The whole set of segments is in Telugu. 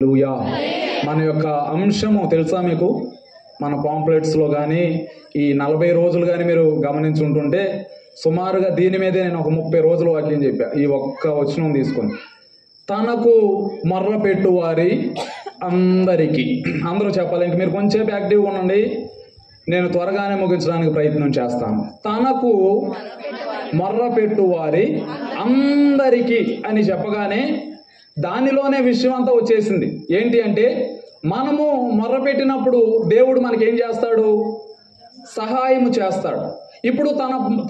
హల్లెలూయా. మన యొక్క అంశము తెలుసా మీకు? మన పాంప్లెట్స్లో కానీ ఈ 40 రోజులు కానీ మీరు గమనించుంటుంటే సుమారుగా దీని మీదే నేను ఒక 30 రోజుల వాక్యం చెప్పా. ఈ ఒక్క వచనం తీసుకొని తనకు మొర్ర పెట్టువారి అందరికీ, అందరూ చెప్పాలి. ఇంక మీరు కొంచెంసేపు యాక్టివ్గా ఉండండి, నేను త్వరగానే ముగించడానికి ప్రయత్నం చేస్తాను. తనకు మొర్ర పెట్టువారి అందరికీ అని చెప్పగానే దానిలోనే విషయం అంతా వచ్చేసింది. ఏంటి అంటే మనము మొర్రపెట్టినప్పుడు దేవుడు మనకేం చేస్తాడు? సహాయము చేస్తాడు. ఇప్పుడు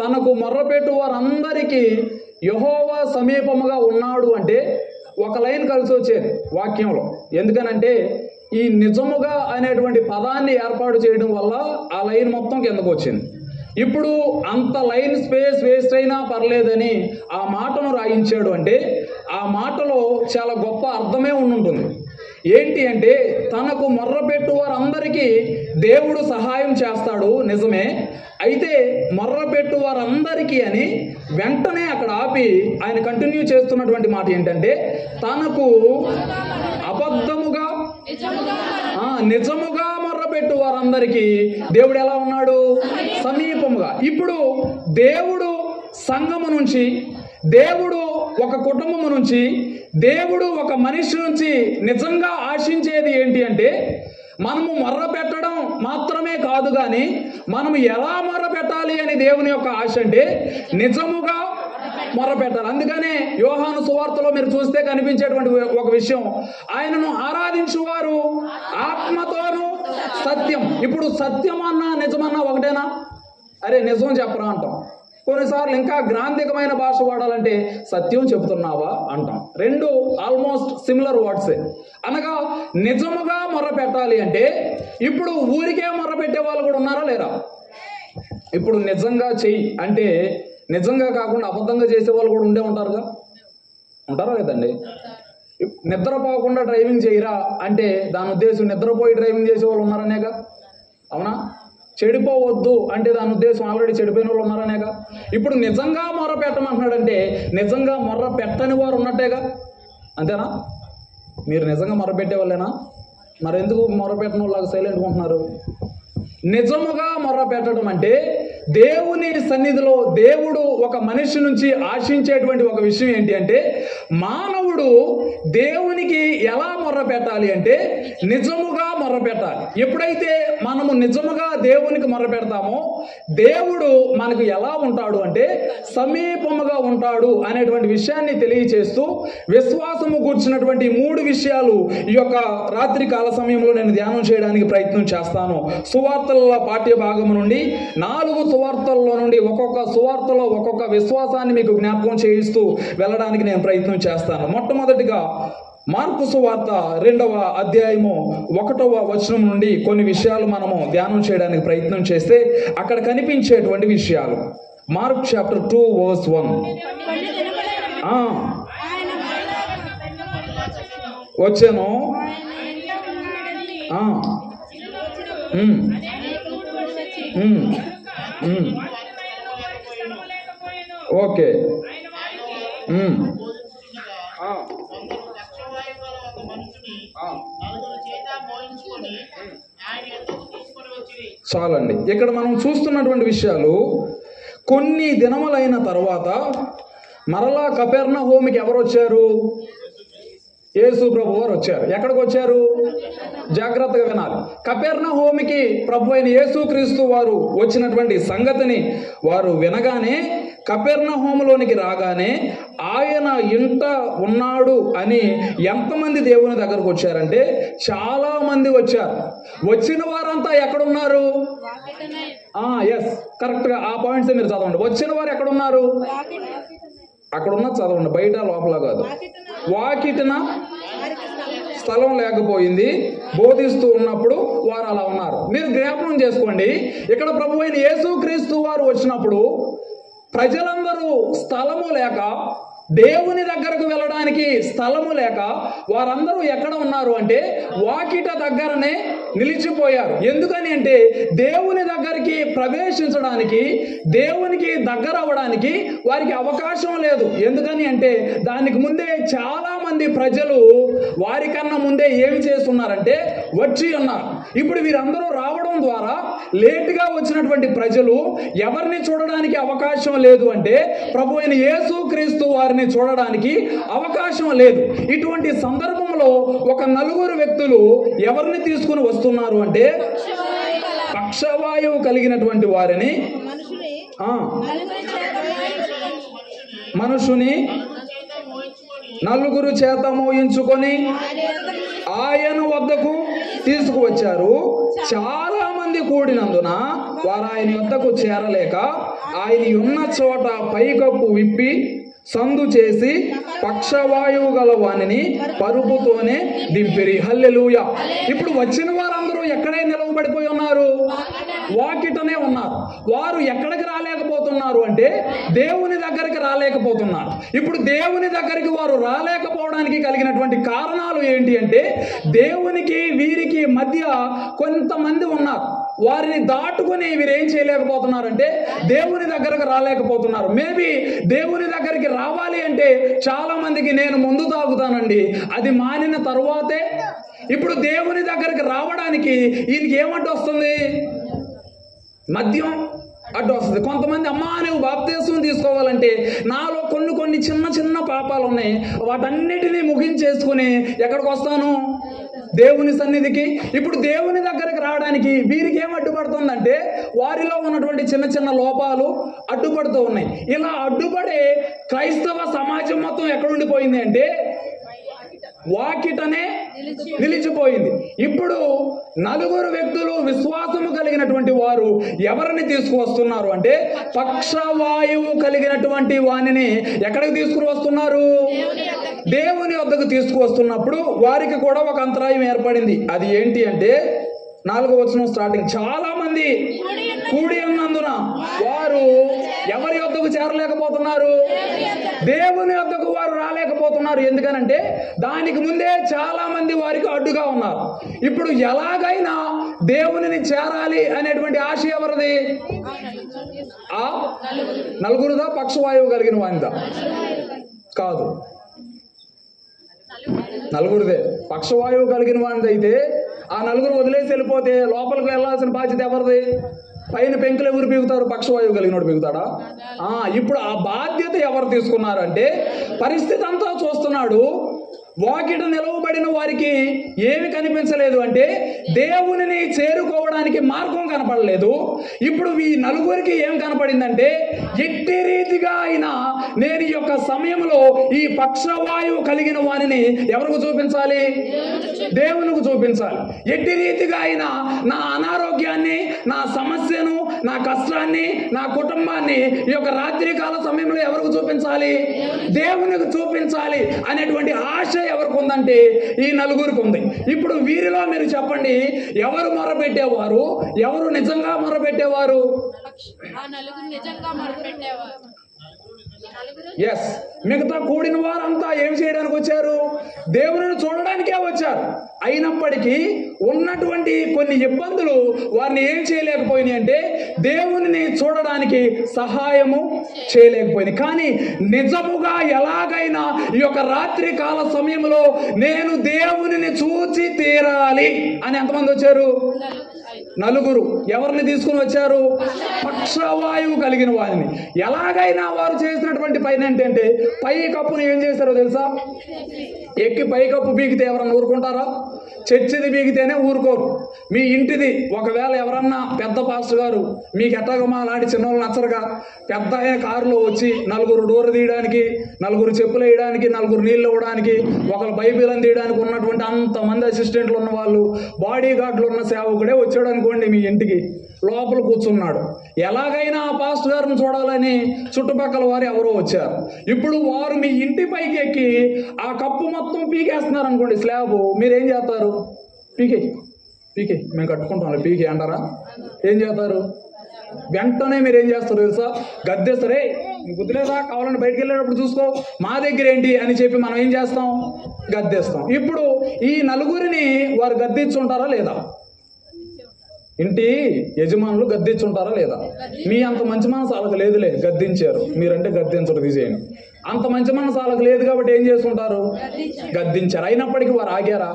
తనకు మొర్రపెట్టు వారందరికీ యెహోవా సమీపముగా ఉన్నాడు అంటే ఒక లైన్ కలిసి వచ్చేది వాక్యంలో. ఎందుకనంటే ఈ నిజముగా అనేటువంటి పదాన్ని ఏర్పాటు చేయడం వల్ల ఆ లైన్ మొత్తం కిందకు వచ్చింది. ఇప్పుడు అంత లైన్ స్పేస్ వేస్ట్ అయినా పర్లేదని ఆ మాటను రాయించాడు అంటే ఆ మాటలో చాలా గొప్ప అర్థమే ఉండుంటుంది. ఏంటి అంటే తనకు మొర్రపెట్టు వారందరికీ దేవుడు సహాయం చేస్తాడు, నిజమే. అయితే మొర్రపెట్టు వారందరికీ అని వెంటనే అక్కడ ఆపి ఆయన కంటిన్యూ చేస్తున్నటువంటి మాట ఏంటంటే తనకు అబద్ధముగా నిజముగా మొర్రపెట్టు వారందరికీ దేవుడు ఎలా ఉన్నాడు? సమీపముగా. ఇప్పుడు దేవుడు సంఘము నుంచి, దేవుడు ఒక కుటుంబము నుంచి, దేవుడు ఒక మనిషి నుంచి నిజంగా ఆశించేది ఏంటి అంటే మనము మొర్ర పెట్టడం మాత్రమే కాదు, కానీ మనము ఎలా మొర్ర పెట్టాలి అని దేవుని యొక్క ఆశ అంటే నిజముగా మొర్ర పెట్టాలి. అందుకనే యోహాను సువార్తలో మీరు చూస్తే కనిపించేటువంటి ఒక విషయం, ఆయనను ఆరాధించువారు ఆత్మతోను సత్యం. ఇప్పుడు సత్యం అన్నా నిజమన్నా ఒకటేనా? అరే నిజం చెప్పరా అంటాం. కొన్నిసార్లు ఇంకా గ్రాంధికమైన భాష వాడాలంటే సత్యం చెబుతున్నావా అంటాం. రెండు ఆల్మోస్ట్ సిమిలర్ వర్డ్సే. అనగా నిజముగా మొర్ర పెట్టాలి అంటే ఇప్పుడు ఊరికే మొర్ర పెట్టే వాళ్ళు కూడా ఉన్నారా లేరా? ఇప్పుడు నిజంగా చెయ్యి అంటే నిజంగా కాకుండా అబద్ధంగా చేసే వాళ్ళు కూడా ఉంటారుగా, ఉంటారా లేదండి? నిద్రపోకుండా డ్రైవింగ్ చేయరా అంటే దాని ఉద్దేశం నిద్రపోయి డ్రైవింగ్ చేసే వాళ్ళు ఉన్నారనేగా, అవునా? చెడిపోవద్దు అంటే దాని ఉద్దేశం ఆల్రెడీ చెడిపోయిన వాళ్ళు ఉన్నారనేగా. ఇప్పుడు నిజంగా మొర్ర పెట్టమంటున్నాడంటే నిజంగా మొర్ర పెట్టని వారు ఉన్నట్టేగా, అంతేనా? మీరు నిజంగా మొర్ర పెట్టే వాళ్ళేనా? మరి ఎందుకు మొర్ర పెట్టని వాళ్ళగా సైలెంట్గా ఉంటున్నారు? నిజముగా మొర్ర పెట్టడం అంటే దేవుని సన్నిధిలో దేవుడు ఒక మనిషి నుంచి ఆశించేటువంటి ఒక విషయం ఏంటి అంటే మానవుడు దేవునికి ఎలా మొర్ర పెట్టాలి అంటే నిజముగా మొర్ర పెట్టాలి. ఎప్పుడైతే మనము నిజముగా దేవునికి మొర్ర పెడతామో దేవుడు మనకు ఎలా ఉంటాడు అంటే సమీపముగా ఉంటాడు అనేటువంటి విషయాన్ని తెలియచేస్తూ విశ్వాసము కూర్చున్నటువంటి 3 విషయాలు ఈ యొక్క రాత్రి కాల సమయంలో నేను ధ్యానం చేయడానికి ప్రయత్నం చేస్తాను. సువార్తల పాఠ్య భాగము నుండి 4 సువార్తల్లో నుండి ఒక్కొక్క సువార్తలో ఒక్కొక్క విశ్వాసాన్ని మీకు జ్ఞాపకం చేయిస్తూ వెళ్ళడానికి నేను ప్రయత్నం చేస్తాను. మొట్టమొదటిగా మార్కు సువార్త 2వ అధ్యాయము 1వ వచనం నుండి కొన్ని విషయాలు మనము ధ్యానం చేయడానికి ప్రయత్నం చేస్తే అక్కడ కనిపించేటువంటి విషయాలు. Mark chapter 2 verse 1. వచ్చాను. ఓకే. చాలండి. ఇక్కడ మనం చూస్తున్నటువంటి విషయాలు కొన్ని దినములైన తర్వాత మరలా కపెర్నహూముకి ఎవరు వచ్చారు? యేసు ప్రభు వారు వచ్చారు. ఎక్కడికి వచ్చారు? జాగ్రత్తగా వినాలి. కపెర్నహూముకి ప్రభు అయిన యేసుక్రీస్తు వారు వచ్చినటువంటి సంగతిని వారు వినగానే కపెర్నహూములోనికి రాగానే ఆయన ఇంట ఉన్నాడు అని ఎంతమంది దేవుని దగ్గరకు వచ్చారంటే చాలా మంది వచ్చారు. వచ్చిన వారంతా ఎక్కడున్నారు? ఎస్, కరెక్ట్గా ఆ పాయింట్స్ మీరు చదవండి. వచ్చిన వారు ఎక్కడున్నారు? అక్కడున్న చదవండి, బయట లోపల కాదు. వాకిటిన స్థలం లేకపోయింది, బోధిస్తూ ఉన్నప్పుడు వారు అలా ఉన్నారు. మీరు జ్ఞాపకం చేసుకోండి, ఇక్కడ ప్రభు అయిన యేసుక్రీస్తు వారు వచ్చినప్పుడు ప్రజలందరూ స్థలము లేక, దేవుని దగ్గరకు వెళ్ళడానికి స్థలము లేక వారందరూ ఎక్కడ ఉన్నారు అంటే వాకిట దగ్గరనే నిలిచిపోయారు. ఎందుకని అంటే దేవుని దగ్గరికి ప్రవేశించడానికి, దేవునికి దగ్గర అవ్వడానికి వారికి అవకాశం లేదు. ఎందుకని అంటే దానికి ముందే చాలా మంది ప్రజలు వారికన్నా ముందే ఏమి చేస్తున్నారంటే వచ్చి ఉన్నారు. ఇప్పుడు వీరందరూ రావడం ద్వారా లేటుగా వచ్చినటువంటి ప్రజలు ఎవరిని చూడడానికి అవకాశం లేదు అంటే ప్రభు అయిన యేసుక్రీస్తు వారిని చూడడానికి అవకాశం లేదు. ఇటువంటి సందర్భంలో ఒక నలుగురు వ్యక్తులు ఎవరిని తీసుకుని వస్తున్నారు అంటే పక్షవాయువు కలిగినటువంటి వారిని, మనుషుని నలుగురు చేత మోయించుకొని ఆయన వద్దకు తీసుకువచ్చారు. చాలా మంది కూడినందున వారు ఆయన వద్దకు చేరలేక ఆయన ఉన్న చోట పైకప్పు విప్పి సందు చేసి పక్షవాయువు గల వానిని పరుపుతోనే దింపిరి. హల్లెలూయా. ఇప్పుడు వచ్చిన వారందరూ ఎక్కడే నిలవబడిపోయి ఉన్నారు? వాకిటనే ఉన్నారు. వారు ఎక్కడికి రాలేకపోతున్నారు అంటే దేవుని దగ్గరికి రాలేకపోతున్నారు. ఇప్పుడు దేవుని దగ్గరికి వారు రాలేకపోవడానికి కలిగినటువంటి కారణాలు ఏంటి అంటే దేవునికి వీరికి మధ్య కొంతమంది ఉన్నారు. వారిని దాటుకొని వీరేం చేయలేకపోతున్నారంటే దేవుని దగ్గరకు రాలేకపోతున్నారు. మేబీ దేవుని దగ్గరికి రావాలి అంటే చాలా మందికి నేను ముందు తాగుతానండి, అది మానిన తరువాతే. ఇప్పుడు దేవుని దగ్గరికి రావడానికి ఈయనకి ఏమంటూ వస్తుంది? మద్యం అడ్డు వస్తుంది. కొంతమంది అమ్మా నువ్వు బాప్తిస్మం తీసుకోవాలంటే నాలో కొన్ని చిన్న పాపాలు ఉన్నాయి, వాటన్నిటినీ ముగించేసుకుని ఎక్కడికి వస్తాను? దేవుని సన్నిధికి. ఇప్పుడు దేవుని దగ్గరికి రావడానికి వీరికి ఏం అడ్డుపడుతుందంటే వారిలో ఉన్నటువంటి చిన్న లోపాలు అడ్డుపడుతూ ఉన్నాయి. ఇలా అడ్డుపడే క్రైస్తవ సమాజం మొత్తం ఎక్కడుండిపోయింది అంటే వాకిటనే నిలిచిపోయింది. ఇప్పుడు నలుగురు వ్యక్తులు విశ్వాసము కలిగినటువంటి వారు ఎవరిని తీసుకువస్తున్నారు అంటే పక్షవాయువు కలిగినటువంటి వానిని ఎక్కడికి తీసుకుని వస్తున్నారు? దేవుని వద్దకు తీసుకువస్తున్నప్పుడు వారికి కూడా ఒక అంతరాయం ఏర్పడింది. అది ఏంటి అంటే 4వ వచనం స్టార్టింగ్, చాలా మంది కూడి ఉన్నందున వారు ఎవరి వద్దకు చేరలేకపోతున్నారు? దేవుని వద్దకు వారు రాలేకపోతున్నారు. ఎందుకనంటే దానికి ముందే చాలా మంది వారికి అడ్డుగా ఉన్నారు. ఇప్పుడు ఎలాగైనా దేవునిని చేరాలి అనేటువంటి ఆశ ఎవరిది? ఆ నలుగురుదా? పక్షవాయువు కలిగిన వానిదా? కాదు, నలుగురిదే. పక్షవాయువు కలిగిన వానిది అయితే ఆ నలుగురు వదిలేసి వెళ్ళిపోతే లోపలికి వెళ్ళాల్సిన బాధ్యత ఎవరిది? పైన పెంకులు ఎవరు పీగుతారు? పక్షవాయువు కలిగినోడు పీగుతాడా? ఇప్పుడు ఆ బాధ్యత ఎవరు తీసుకున్నారంటే పరిస్థితి అంతా చూస్తున్నాడు. వాకిట నిలవబడిన వారికి ఏమి కనిపించలేదు అంటే దేవునిని చేరుకోవడానికి మార్గం కనపడలేదు. ఇప్పుడు ఈ నలుగురికి ఏం కనపడిందంటే ఎట్టి రీతిగా అయినా నేను ఈ యొక్క సమయంలో ఈ పక్షవాయువు కలిగిన వారిని ఎవరికి చూపించాలి? దేవునికి చూపించాలి. ఎట్టి రీతిగా అయినా నా అనారోగ్యాన్ని, నా సమస్యను, నా కష్టాన్ని, నా కుటుంబాన్ని ఈ యొక్క రాత్రికాల సమయంలో ఎవరికి చూపించాలి? దేవునికి చూపించాలి అనేటువంటి ఆశ ఎవరికి ఉందంటే ఈ నలుగురికి ఉంది. ఇప్పుడు వీరిలో మీరు చెప్పండి, ఎవరు మొరపెట్టేవారు? ఎవరు నిజంగా మొరపెట్టేవారు? ఎస్, మిగతా కూడిన వారంతా ఏం చేయడానికి వచ్చారు? దేవుని చూడడానికే వచ్చారు. అయినప్పటికీ ఉన్నటువంటి కొన్ని ఇబ్బందులు వారిని ఏం చేయలేకపోయినాయి అంటే దేవునిని చూడడానికి సహాయము చేయలేకపోయినాయి. కానీ నిజముగా ఎలాగైనా ఈ యొక్క రాత్రి కాల సమయంలో నేను దేవునిని చూచి తీరాలి అని ఎంతమంది వచ్చారు? నలుగురు. ఎవరిని తీసుకుని వచ్చారు? పక్షవాయువు కలిగిన వారిని. ఎలాగైనా వారు చేసినటువంటి పైన ఏంటంటే పై కప్పును ఏం చేశారో తెలుసా? ఎక్కి పై కప్పు బీగితే ఎవరన్నా ఊరుకుంటారా? చర్చిది బీగితేనే ఊరుకోరు. మీ ఇంటిది ఒకవేళ ఎవరన్నా పెద్ద పాస్టర్ గారు మీకు ఎట్టగమా అలాంటి చిన్నోళ్ళు నచ్చరుగా పెద్ద కారులో వచ్చి నలుగురు డోర్ తీయడానికి, నలుగురు చెప్పులు వేయడానికి, నలుగురు నీళ్ళు ఇవ్వడానికి, ఒకరు బైబిల్ అని తీయడానికి ఉన్నటువంటి అంతమంది అసిస్టెంట్లు ఉన్న వాళ్ళు, బాడీ గార్డులు ఉన్న సేవకుడే వచ్చాడు అనుకోండి మీ ఇంటికి, లోపల కూర్చున్నాడు. ఎలాగైనా ఆ పాస్టర్ గారిని చూడాలని చుట్టుపక్కల వారు ఎవరో వచ్చారు. ఇప్పుడు వారు మీ ఇంటి పైకి ఎక్కి ఆ కప్పు మొత్తం పీకేస్తున్నారు అనుకోండి, స్లాబ్. మీరేం చేస్తారు? పీకే మేము కట్టుకుంటాం, పీకే అంటారా? ఏం చేస్తారు? వెంటనే మీరు ఏం చేస్తారు తెలుసా? గద్దేస్తారే, గుర్తులేదా? కావాలని బయటికి వెళ్ళేటప్పుడు చూసుకో, మా దగ్గర ఏంటి అని చెప్పి మనం ఏం చేస్తాం? గద్దేస్తాం. ఇప్పుడు ఈ నలుగురిని వారు గద్దించుంటారా లేదా? ఇంటి యజమానులు గద్దించుంటారా లేదా? మీ అంత మంచి మనసు వాళ్ళకి లేదులే, గద్దించారు. మీరంటే గద్దించరు, తీసేయండి. అంత మంచి మనసు వాళ్ళకి లేదు కాబట్టి ఏం చేస్తుంటారు? గద్దించారు. అయినప్పటికీ వారు ఆగారా?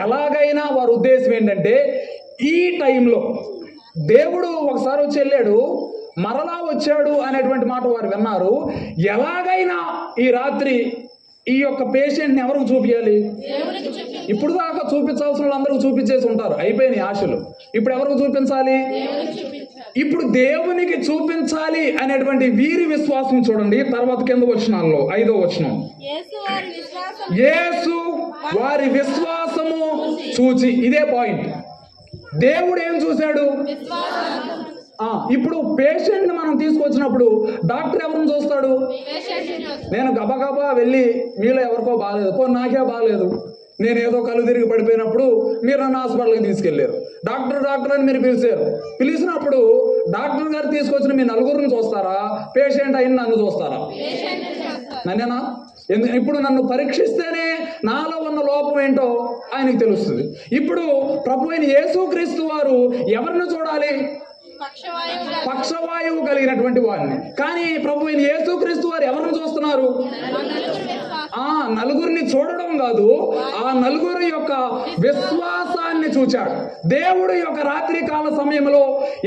ఎలాగైనా వారి ఉద్దేశం ఏంటంటే ఈ టైంలో దేవుడు ఒకసారి వచ్చి వెళ్ళాడు, మరలా వచ్చాడు అనేటువంటి మాట వారు విన్నారు. ఎలాగైనా ఈ రాత్రి ఈ యొక్క పేషెంట్ని ఎవరికి చూపించాలి? ఇప్పుడు దాకా చూపించాల్సిన వాళ్ళందరికీ చూపించేసి ఉంటారు, అయిపోయినాయి ఆశలు. ఇప్పుడు ఎవరికి చూపించాలి? ఇప్పుడు దేవునికి చూపించాలి అనేటువంటి వీరి విశ్వాసం చూడండి. తర్వాత కింద వచనాల్లో 5వ వచనం, యేసు వారి విశ్వాసము చూచి. ఇదే పాయింట్. దేవుడు ఏం చూశాడు? ఇప్పుడు పేషెంట్ మనం తీసుకొచ్చినప్పుడు డాక్టర్ ఎవరిని చూస్తాడు? నేను గబగబా వెళ్ళి మీలో ఎవరికో బాగాలేదు, నాకే బాగాలేదు, నేను ఏదో కళ్ళు తిరిగి పడిపోయినప్పుడు మీరు నన్ను హాస్పిటల్కి తీసుకెళ్లారు, డాక్టర్ అని మీరు పిలిచినప్పుడు డాక్టర్ గారు తీసుకొచ్చిన మీ నలుగురిని చూస్తారా? పేషెంట్ అయిన నన్ను చూస్తారా? నన్నేనా? ఇప్పుడు నన్ను పరీక్షిస్తేనే నాలో ఉన్న లోపం ఏంటో ఆయనకి తెలుస్తుంది. ఇప్పుడు ప్రభు అయిన యేసుక్రీస్తు వారు ఎవరిని చూడాలి? పక్షవాయువు కలిగినటువంటి వారిని. కానీ ప్రభు అయిన యేసుక్రీస్తు వారు ఎవరిని చూస్తున్నారు? నలుగురిని చూడడం కాదు, ఆ నలుగురి యొక్క విశ్వాసాన్ని చూచాడు. దేవుడు యొక్క రాత్రి కాల సమయంలో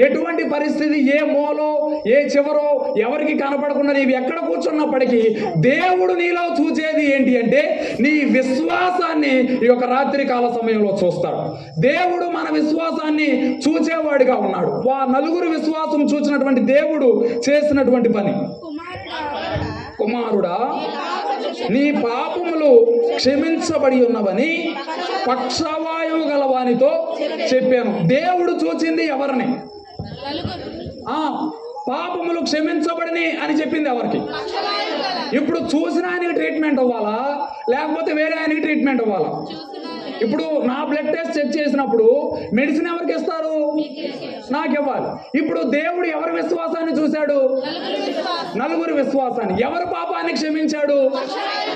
ఎటువంటి పరిస్థితి, ఏ మూలో ఏ చివరో ఎవరికి కనపడకుండా నీవు ఎక్కడ కూర్చున్నప్పటికీ దేవుడు నీలో చూచేది ఏంటి అంటే నీ విశ్వాసాన్ని ఈ యొక్క రాత్రి కాల సమయంలో చూస్తాడు. దేవుడు మన విశ్వాసాన్ని చూచేవాడిగా ఉన్నాడు. నలుగురు విశ్వాసం చూసినటువంటి దేవుడు చేసినటువంటి పని, కుమారుడా నీ పాపములు క్షమించబడి ఉన్నవని పక్షవాయువు గలవానితో చెప్పాను. దేవుడు చూచింది ఎవరిని? పాపములు క్షమించబడిని అని చెప్పింది ఎవరికి? ఇప్పుడు చూసిన ఆయనకి ట్రీట్మెంట్ అవ్వాలా, లేకపోతే వేరే ఆయనకి ట్రీట్మెంట్ అవ్వాలా? ఇప్పుడు నా బ్లడ్ టెస్ట్ చెక్ చేసినప్పుడు మెడిసిన్ ఎవరికి ఇస్తారు? నాకు ఇవ్వాలి. ఇప్పుడు దేవుడు ఎవరి విశ్వాసాన్ని చూశాడు? నలుగురి విశ్వాసాన్ని. ఎవరి పాపాన్ని క్షమించాడు?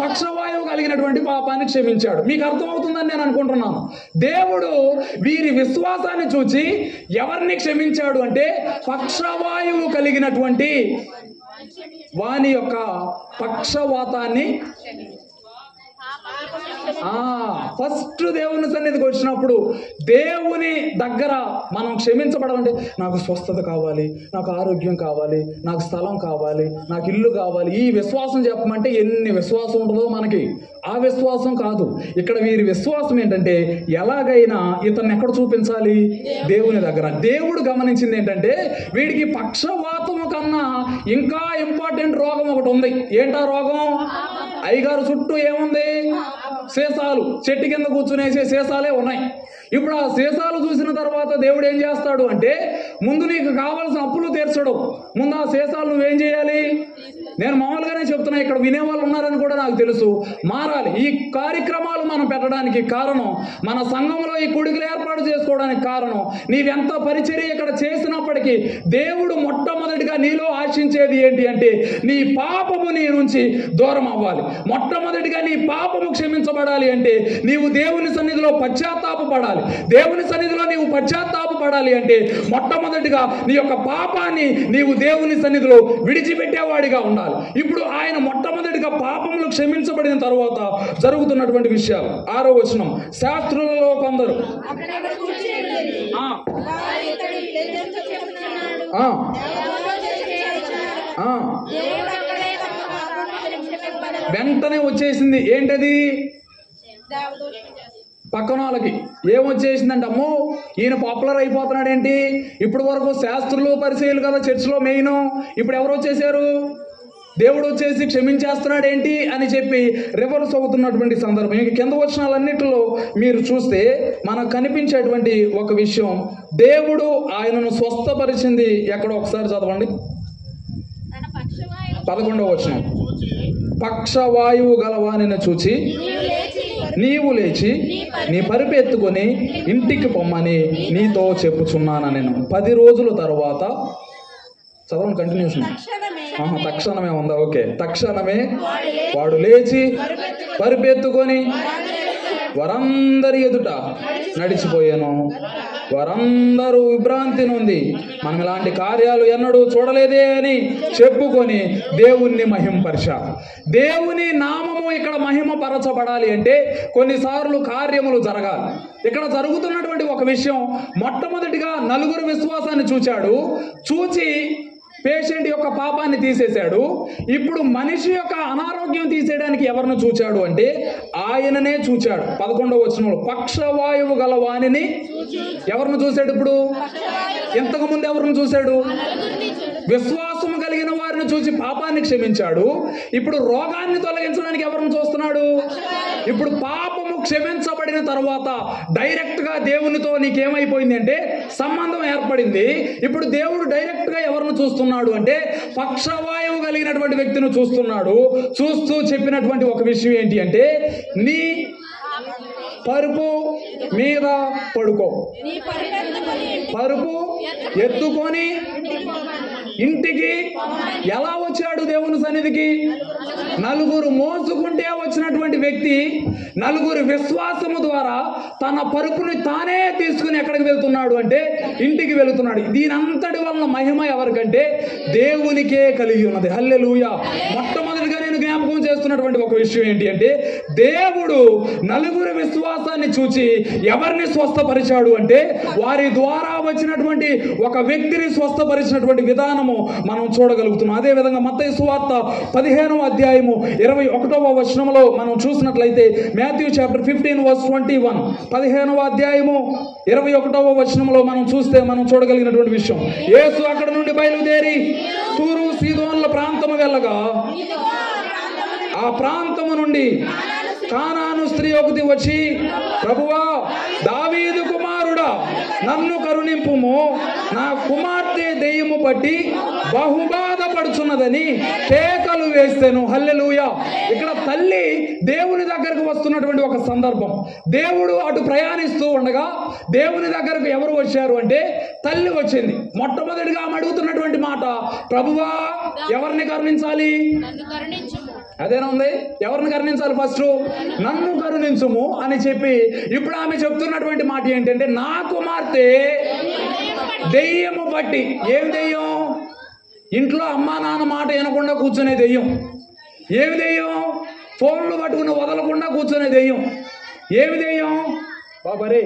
పక్షవాయువు కలిగినటువంటి పాపాన్ని క్షమించాడు. మీకు అర్థమవుతుందని నేను అనుకుంటున్నాను. దేవుడు వీరి విశ్వాసాన్ని చూచి ఎవరిని క్షమించాడు అంటే పక్షవాయువు కలిగినటువంటి వాని యొక్క పక్షవాతాన్ని. ఫస్ట్ దేవుని సన్నిధికి వచ్చినప్పుడు దేవుని దగ్గర మనం క్షమించబడాలంటే నాకు స్వస్థత కావాలి, నాకు ఆరోగ్యం కావాలి, నాకు స్థలం కావాలి, నాకు ఇల్లు కావాలి, ఈ విశ్వాసం చెప్పమంటే ఎన్ని విశ్వాసం ఉంటుందో మనకి. ఆ విశ్వాసం కాదు. ఇక్కడ వీరి విశ్వాసం ఏంటంటే ఎలాగైనా ఇతన్ని ఎక్కడ చూపించాలి? దేవుని దగ్గర. దేవుడు గమనించింది ఏంటంటే వీడికి పక్షవాతము కన్నా ఇంకా ఇంపార్టెంట్ రోగం ఒకటి ఉంది. ఏంటా రోగం? అయ్యగారు చుట్టూ ఏముంది? సీసాలు. చెట్టు కింద కూర్చునేసే సీసాలే ఉన్నాయి. ఇప్పుడు ఆ సీసాలు చూసిన తర్వాత దేవుడు ఏం చేస్తాడు అంటే ముందు నీకు కావాల్సిన అప్పులు తీర్చడం, ముందు ఆ సీసాలు నువ్వేం చేయాలి? నేను మామూలుగానే చెప్తున్నా, ఇక్కడ వినేవాళ్ళు ఉన్నారని కూడా నాకు తెలుసు. మారాలి. ఈ కార్యక్రమాలు మనం పెట్టడానికి కారణం, మన సంఘంలో ఈ కొడుకులు ఏర్పాటు చేసుకోవడానికి కారణం, నీవెంత పరిచర్య ఇక్కడ చేసినప్పటికీ దేవుడు మొట్టమొదటిగా నీలో ఆశించేది ఏంటి అంటే నీ పాపము నీ నుంచి దూరం అవ్వాలి. మొట్టమొదటిగా నీ పాపము క్షమించబడాలి అంటే నీవు దేవుని సన్నిధిలో పశ్చాత్తాపపడాలి. దేవుని సన్నిధిలో నీవు పశ్చాత్తాపపడాలి అంటే మొట్టమొదటిగా నీ యొక్క పాపాన్ని నీవు దేవుని సన్నిధిలో విడిచిపెట్టేవాడిగా ఉండాలి. ఇప్పుడు ఆయన మొట్టమొదటిగా పాపములు క్షమించబడిన తర్వాత జరుగుతున్నటువంటి విషయాలు. 6వ వచనం, శాస్త్రులలో కొందరు వెంటనే వచ్చేసింది. ఏంటది? పక్కన వాళ్ళకి ఏమొచ్చేసిందంటే అమ్మో ఈయన పాపులర్ అయిపోతున్నాడు ఏంటి, ఇప్పటి వరకు శాస్త్రులు పరిచయాలు కదా చర్చిలో మెయిన్, ఇప్పుడు ఎవరు వచ్చేసారు? దేవుడు వచ్చేసి క్షమించేస్తున్నాడు ఏంటి అని చెప్పి రివర్స్ అవుతున్నటువంటి సందర్భం. ఇంక కింద వచనాలన్నిటిలో మీరు చూస్తే మనకు కనిపించేటువంటి ఒక విషయం, దేవుడు ఆయనను స్వస్థపరిచింది ఎక్కడో ఒకసారి చదవండి. 11వ వచనం, పక్షవాయువు గలవానిని చూచి నీవు లేచి నీ పరిపెత్తుకొని ఇంటికి పొమ్మని నీతో చెప్పుచున్నాను నేను. 10 రోజుల తరువాత చదవండి, కంటిన్యూషన్. తక్షణమే ఉందా? ఓకే. తక్షణమే వాడు లేచి పరిపెత్తుకొని వారందరి ఎదుట నడిచిపోయాను. వారందరూ విభ్రాంతి నొంది మనం ఇలాంటి కార్యాలు ఎన్నడూ చూడలేదే అని చెప్పుకొని దేవుణ్ణి మహింపరిచారు. దేవుని నామము ఇక్కడ మహిమపరచబడాలి అంటే కొన్నిసార్లు కార్యములు జరగాలి. ఇక్కడ జరుగుతున్నటువంటి ఒక విషయం, మొట్టమొదటిగా నలుగురు విశ్వాసాన్ని చూచాడు. చూచి పేషెంట్ యొక్క పాపాన్ని తీసేశాడు. ఇప్పుడు మనిషి యొక్క అనారోగ్యం తీసేయడానికి ఎవరిని చూచాడు అంటే ఆయననే చూచాడు. 11వ వచనంలో పక్షవాయువు గల వానిని ఎవరిని చూశాడు? ఇప్పుడు ఇంతకు ముందు ఎవరిని చూశాడు? విశ్వాసము కలిగిన వారిని చూసి పాపాన్ని క్షమించాడు. ఇప్పుడు రోగాన్ని తొలగించడానికి ఎవరిని చూస్తున్నాడు? ఇప్పుడు పాపము క్షమించబడిన తర్వాత డైరెక్ట్ గా దేవునితో నీకేమైపోయింది అంటే సంబంధం ఏర్పడింది. ఇప్పుడు దేవుడు డైరెక్ట్ గా ఎవరిని చూస్తున్నాడు అంటే పక్షవాయువు కలిగినటువంటి వ్యక్తిని చూస్తున్నాడు. చూస్తూ చెప్పినటువంటి ఒక విషయం ఏంటి అంటే నీ పరుపు మీద పడుకో, పరుపు ఎత్తుకొని ఇంటికి. ఎలా వచ్చాడు దేవుని సన్నిధికి? నలుగురు మోసుకుంటే వచ్చినటువంటి వ్యక్తి నలుగురు విశ్వాసము ద్వారా తన పరుపుని తానే తీసుకుని ఎక్కడికి వెళ్తున్నాడు అంటే ఇంటికి వెళుతున్నాడు. దీనంతటి వలన మహిమ ఎవరికంటే దేవునికే కలిగి ఉన్నది. హల్లెలూయా. మొట్టమొదటిగా నేను జ్ఞాపకం చేస్తున్నటువంటి ఒక విషయం ఏంటి అంటే దేవుడు నలుగురు విశ్వాసాన్ని చూచి ఎవరిని స్వస్థపరిచాడు అంటే వారి ద్వారా వచ్చినటువంటి ఒక వ్యక్తిని స్వస్థపరిచినటువంటి విధానము మనం చూడగలుగుతున్నాం. అదేవిధంగా మత్తయి సువార్త 15వ అధ్యాయము 21వ వచనంలో మనం చూసినట్లయితే మాథ్యూ చాప్టర్ 15:21 15వ అధ్యాయము 21వ వచనంలో మనం చూస్తే మనం చూడగలిగినటువంటి విషయం, యేసు అక్కడ నుండి బయలుదేరి తూరు సీదోన్ల ప్రాంతము వెళ్ళగా ఆ ప్రాంతము నుండి కానాను స్త్రీ ఒకటి వచ్చి, ప్రభువా, దావీదు కుమారుడా, నన్ను కరుణింపుము, నా కుమార్తె దెయ్యము పట్టి బహుబాధపడుచున్నదని కేకలు వేస్తేను. హల్లెలూయా. ఇక్కడ తల్లి దేవుని దగ్గరకు వస్తున్నటువంటి ఒక సందర్భం. దేవుడు అటు ప్రయాణిస్తూ ఉండగా దేవుని దగ్గరకు ఎవరు వచ్చారు అంటే తల్లి వచ్చింది. మొట్టమొదటిగా ఆమె అడుగుతున్నటువంటి మాట, ప్రభువా, ఎవరిని కరుణించాలి? అదేనా ఉంది? ఎవరిని కరుణించాలి? ఫస్ట్ నన్ను కరుణించుము అని చెప్పి ఇప్పుడు ఆమె చెప్తున్నటువంటి మాట ఏంటంటే నా కుమార్తె దెయ్యము పట్టి. ఏమి దెయ్యం? ఇంట్లో అమ్మా నాన్న మాట వినకుండా కూర్చునే దెయ్యం. ఏమి దెయ్యం? ఫోన్లు పట్టుకుని వదలకుండా కూర్చునే దెయ్యం. ఏమి దెయ్యం? బాబరే,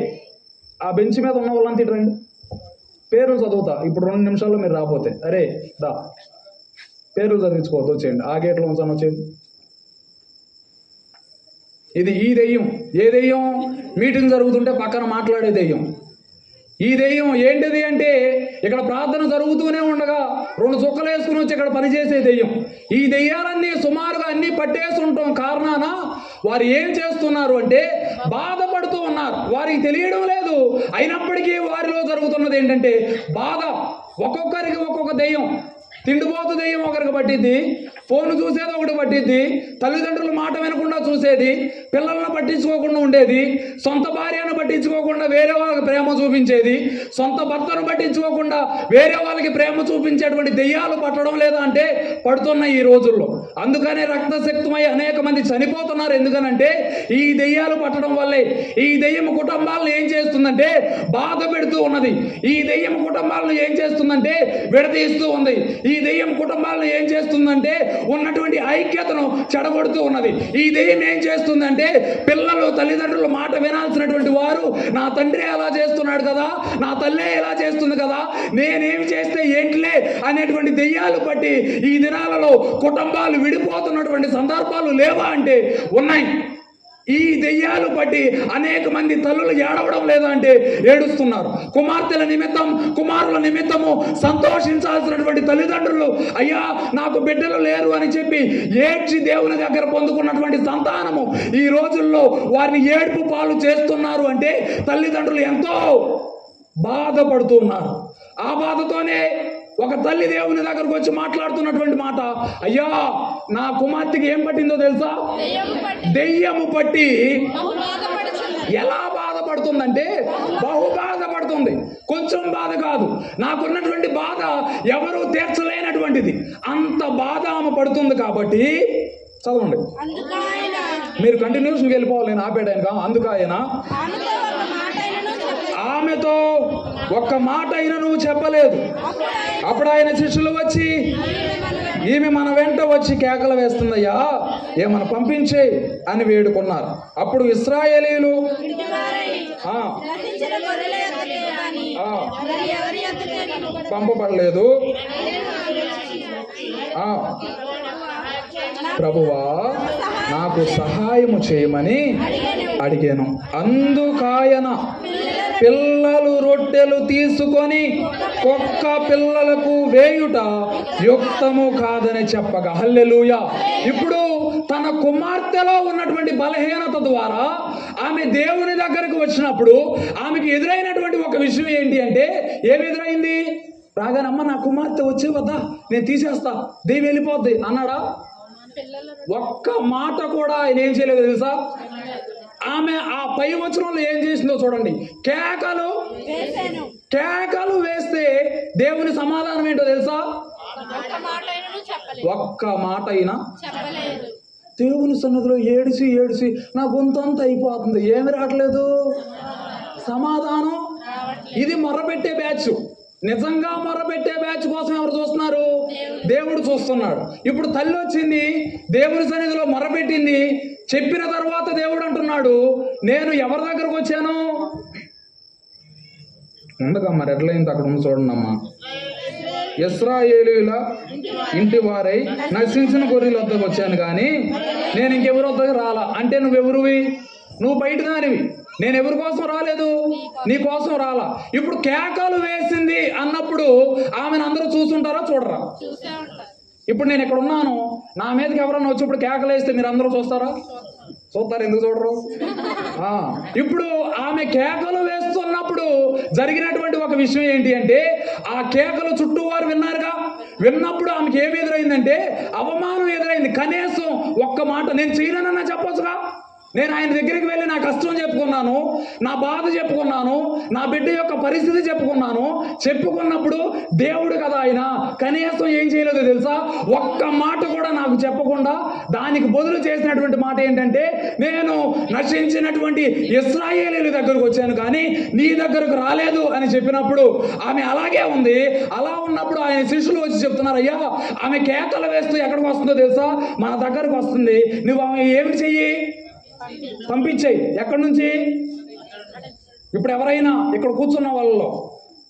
ఆ బెంచ్ మీద ఉన్న వాళ్ళంతా రండి, పేర్లు చదువుతా ఇప్పుడు 2 నిమిషాల్లో మీరు రాకపోతే. అరే దా, పేర్లు చదివించుకోవద్దు, వచ్చేయండి. ఆ గేట్లో ఉంచాను, వచ్చేయండి. ఇది ఈ దెయ్యం. ఏ దెయ్యం? మీటింగ్ జరుగుతుంటే పక్కన మాట్లాడే దెయ్యం. ఈ దెయ్యం ఏంటిది అంటే ఇక్కడ ప్రార్థన జరుగుతూనే ఉండగా 2 చుక్కలు వేసుకుని వచ్చి ఇక్కడ పనిచేసే దెయ్యం. ఈ దెయ్యాలన్నీ సుమారుగా అన్నీ పట్టేసి ఉంటాం కారణాన వారు ఏం చేస్తున్నారు అంటే బాధపడుతూ ఉన్నారు. వారికి తెలియడం లేదు. అయినప్పటికీ వారిలో జరుగుతున్నది ఏంటంటే బాధ. ఒక్కొక్కరికి ఒక్కొక్క దెయ్యం. తిండిపోతు దెయ్యం ఒకరికి పట్టిద్ది, ఫోన్ చూసేది ఒకటి పట్టిద్ది, తల్లిదండ్రుల మాట వినకుండా చూసేది, పిల్లలను పట్టించుకోకుండా ఉండేది, సొంత భార్యను పట్టించుకోకుండా వేరే వాళ్ళకి ప్రేమ చూపించేది, సొంత భర్తను పట్టించుకోకుండా వేరే వాళ్ళకి ప్రేమ చూపించేటువంటి దెయ్యాలు పట్టడం లేదా అంటే పడుతున్నాయి ఈ రోజుల్లో. అందుకనే రక్తశక్తమై అనేక మంది చనిపోతున్నారు. ఎందుకనంటే ఈ దెయ్యాలు పట్టడం వల్లే. ఈ దెయ్యం కుటుంబాలను ఏం చేస్తుందంటే బాధ పెడుతూ ఉన్నది. ఈ దెయ్యం కుటుంబాలను ఏం చేస్తుందంటే విడదీస్తూ ఉంది. ఈ దెయ్యం కుటుంబాలను ఏం చేస్తుందంటే ఉన్నటువంటి ఐక్యతను చెడగొడుతూ ఉన్నది. ఈ దెయ్యం ఏం చేస్తుందంటే పిల్లలు తల్లిదండ్రుల మాట వినాల్సినటువంటి వారు నా తండ్రి ఎలా చేస్తున్నాడు కదా, నా తల్లే ఎలా చేస్తుంది కదా, నేనేమి చేస్తే ఏంటిలే అనేటువంటి దెయ్యాలు పట్టి ఈ దినాలలో కుటుంబాలు విడిపోతున్నటువంటి సందర్భాలు లేవా అంటే ఉన్నాయి. ఈ దెయ్యాలు పట్టి అనేక మంది తల్లులు ఏడవడం లేదా అంటే ఏడుస్తున్నారు. కుమార్తెల నిమిత్తం, కుమారుల నిమిత్తము సంతోషించాల్సినటువంటి తల్లిదండ్రులు అయ్యా నాకు బిడ్డలు లేరు అని చెప్పి ఏడ్చి దేవుని దగ్గర పొందుకున్నటువంటి సంతానము ఈ రోజుల్లో వారిని ఏడుపు పాలు చేస్తున్నారు అంటే తల్లిదండ్రులు ఎంతో బాధపడుతూ ఉన్నారు. ఆ బాధతోనే ఒక తల్లి దేవుని దగ్గరకు వచ్చి మాట్లాడుతున్నటువంటి మాట, అయ్యా నా కుమార్తెకి ఏం పట్టిందో తెలుసా? దెయ్యము పట్టి ఎలా బాధపడుతుందంటే బహు బాధపడుతుంది. కొంచెం బాధ కాదు, నాకున్నటువంటి బాధ ఎవరు తీర్చలేనటువంటిది. అంత బాధ ఆమె పడుతుంది. కాబట్టి చదవండి. మీరు కంటిన్యూషన్ వెళ్ళిపోవాలి, నేను ఆపేడు ఆయన. అందుకు ఆయన ఆమెతో ఒక్క మాట అయినా నువ్వు చెప్పలేదు. అప్పుడు ఆయన శిష్యులు వచ్చి, ఈమె మన వెంట వచ్చి కేకలు వేస్తుందయ్యా, ఏమన్నా పంపించే అని వేడుకున్నారు. అప్పుడు ఇశ్రాయేలీయులు పంపబడలేదు. ప్రభువా నాకు సహాయము చేయమని అడిగాను. అందుకాయన పిల్లలు రొట్టెలు తీసుకొని ఒక్క పిల్లలకు వేయుట యుక్తము కాదని చెప్పగా. హల్లెలూయా. ఇప్పుడు తన కుమార్తెలో ఉన్నటువంటి బలహీనత ద్వారా ఆమె దేవుని దగ్గరకు వచ్చినప్పుడు ఆమెకు ఎదురైనటువంటి ఒక విషయం ఏంటి అంటే, ఏమి ఎదురైంది? రాగానమ్మ నా కుమార్తె వచ్చే వద్దా, నేను తీసేస్తా, దేవి వెళ్ళిపోద్ది అన్నాడా? ఒక్క మాట కూడా ఆయన ఏం చేయలేదు తెలుసా? ఆమె ఆ పై వచనంలో ఏం చేసిందో చూడండి. కేకలు వేస్తే దేవుని సమాధానం ఏంటో తెలుసా? ఒక్క మాట అయినా దేవుని సన్నిధిలో ఏడిసి నా గొంతంతా అయిపోతుంది, ఏమి రావట్లేదు సమాధానం. ఇది మొర్రపెట్టే బ్యాచ్. నిజంగా మొర్రపెట్టే బ్యాచ్ కోసం ఎవరు చూస్తున్నారు? దేవుడు చూస్తున్నాడు. ఇప్పుడు తల్లి వచ్చింది, దేవుని సన్నిధిలో మొర్రపెట్టింది. చెప్పిన తర్వాత దేవుడు అంటున్నాడు, నేను ఎవరి దగ్గరకు వచ్చాను? ఉండకమ్మా, రెడ్లైంది అక్కడ ఉంది చూడండి అమ్మా. ఇశ్రాయేలీయుల ఇంటి వారై నశించిన గొర్రెల వద్దకు వచ్చాను కానీ నేను ఇంకెవరి వద్దకు రాలా. అంటే నువ్వెవరువి? నువ్వు బయట దానివి. నేను ఎవరి కోసం రాలేదు, నీ కోసం రాలా. ఇప్పుడు కేకలు వేసింది అన్నప్పుడు ఆమెను అందరూ చూస్తుంటారా, చూడరా? ఇప్పుడు నేను ఇక్కడ ఉన్నాను, నా మీదకి ఎవరన్నా వచ్చి ఇప్పుడు కేకలు వేస్తే మీరు అందరూ చూస్తారా? చూస్తారు. ఎందుకు చూడరు? ఇప్పుడు ఆమె కేకలు వేస్తున్నప్పుడు జరిగినటువంటి ఒక విషయం ఏంటి అంటే, ఆ కేకలు చుట్టూ వారు విన్నారుగా. విన్నప్పుడు ఆమెకి ఏమి ఎదురైందంటే అవమానం ఎదురైంది. కనీసం ఒక్క మాట నేను చేయనన్నా చెప్పొచ్చుగా. నేను ఆయన దగ్గరికి వెళ్ళి నా కష్టం చెప్పుకున్నాను, నా బాధ చెప్పుకున్నాను, నా బిడ్డ యొక్క పరిస్థితి చెప్పుకున్నప్పుడు దేవుడు కదా ఆయన, కనీసం ఏం చేయలేదో తెలుసా? ఒక్క మాట కూడా నాకు చెప్పకుండా దానికి బదులు చేసినటువంటి మాట ఏంటంటే, నేను నశించినటువంటి ఇశ్రాయేలీయుల దగ్గరకు వచ్చాను కానీ నీ దగ్గరకు రాలేదు అని చెప్పినప్పుడు ఆమె అలాగే ఉంది. అలా ఉన్నప్పుడు ఆయన శిష్యులు వచ్చి చెప్తున్నారు, అయ్యా ఆమె కేకలు వేస్తూ ఎక్కడికి వస్తుందో తెలుసా? మన దగ్గరకు వస్తుంది. నువ్వు ఆమె ఏమిటి చెయ్యి? పంపించేయి. ఎక్కడి నుంచి? ఇప్పుడు ఎవరైనా ఇక్కడ కూర్చున్న వాళ్ళలో,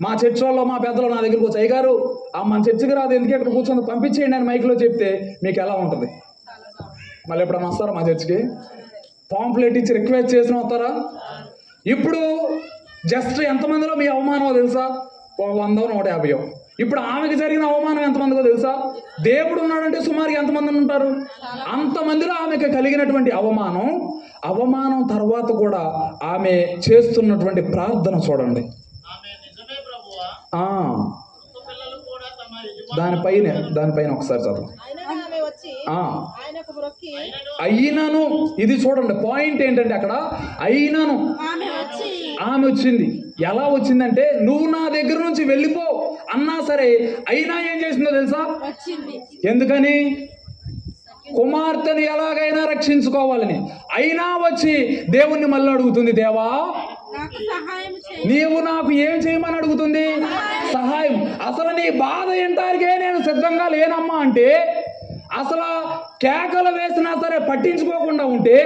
మా చర్చ్ వాళ్ళు, మా పెద్దలు నా దగ్గరకు వచ్చి, అయ్యగారు మన చర్చికి రాదు, ఎందుకు ఇక్కడ కూర్చొని పంపించేయండి అని మైక్లో చెప్తే మీకు ఎలా ఉంటుంది? మళ్ళీ ఎప్పుడన్నా వస్తారా మా చర్చికి? పాంప్లెట్ ఇచ్చి రిక్వెస్ట్ చేసిన వస్తారా? ఇప్పుడు జస్ట్ ఎంతమందిలో మీ అవమానం తెలుసా? 100, 150. ఇప్పుడు ఆమెకు జరిగిన అవమానం ఎంతమందిలో తెలుసా? దేవుడు ఉన్నాడంటే సుమారు ఎంతమంది ఉంటారు? అంతమందిలో ఆమెకు కలిగినటువంటి అవమానం తర్వాత కూడా ఆమె చేస్తున్నటువంటి ప్రార్థన చూడండి. దానిపైన ఒకసారి చదువు. అయినను, ఇది చూడండి పాయింట్ ఏంటంటే అక్కడ అయినను ఆమె వచ్చింది. ఎలా వచ్చిందంటే, నువ్వు నా దగ్గర నుంచి వెళ్ళిపో అన్నా సరే అయినా ఏం చేసిందో తెలుసా? ఎందుకని? కుమార్తెను ఎలాగైనా రక్షించుకోవాలని. అయినా వచ్చి దేవుణ్ణి మళ్ళీ అడుగుతుంది, దేవా నీవు నాకు ఏం చేయమని అడుగుతుంది? సహాయం. అసలు నీ బాధ ఏంటానికే నేను సిద్ధంగా లేనమ్మా అంటే, అసలు కేకలు వేసినా సరే పట్టించుకోకుండా ఉంటే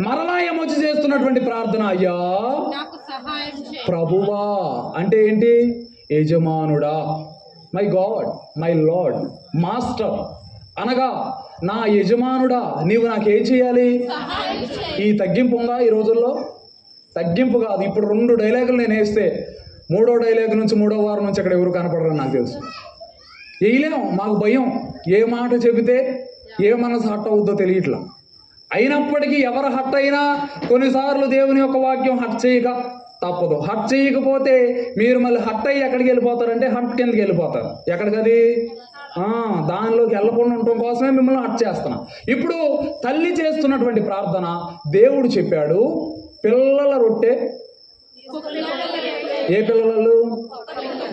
మరలా ఏమొచ్చి చేస్తున్నటువంటి ప్రార్థన, అయ్యా ప్రభువా అంటే ఏంటి? యజమానుడా, my God, my Lord, master అనగా నా యజమానుడా నీవు నాకేం చేయాలి? ఈ తగ్గింపు ఉందా ఈ రోజుల్లో? తగ్గింపు కాదు. ఇప్పుడు 2 డైలాగులు నేను వేస్తే 3వ డైలాగ్ నుంచి 3వ వారం నుంచి అక్కడ ఎవరు కనపడరని నాకు తెలుసు. వేయలేము, మాకు భయం. ఏ మాట చెబితే ఏ మనసు హట్ అవుద్దో తెలియట్లా. అయినప్పటికీ ఎవరు హట్ అయినా కొన్నిసార్లు దేవుని యొక్క వాక్యం హట్ చేయక తప్పదు. హట్ చేయకపోతే మీరు మళ్ళీ హట్ అయ్యి ఎక్కడికి వెళ్ళిపోతారంటే హట్ కిందకి వెళ్ళిపోతారు. ఎక్కడికది? దానిలోకి వెళ్ళకుండా ఉండటం కోసమే మిమ్మల్ని హట్ చేస్తున్నా. ఇప్పుడు తల్లి చేస్తున్నటువంటి ప్రార్థన, దేవుడు చెప్పాడు పిల్లల రొట్టె. ఏ పిల్లలు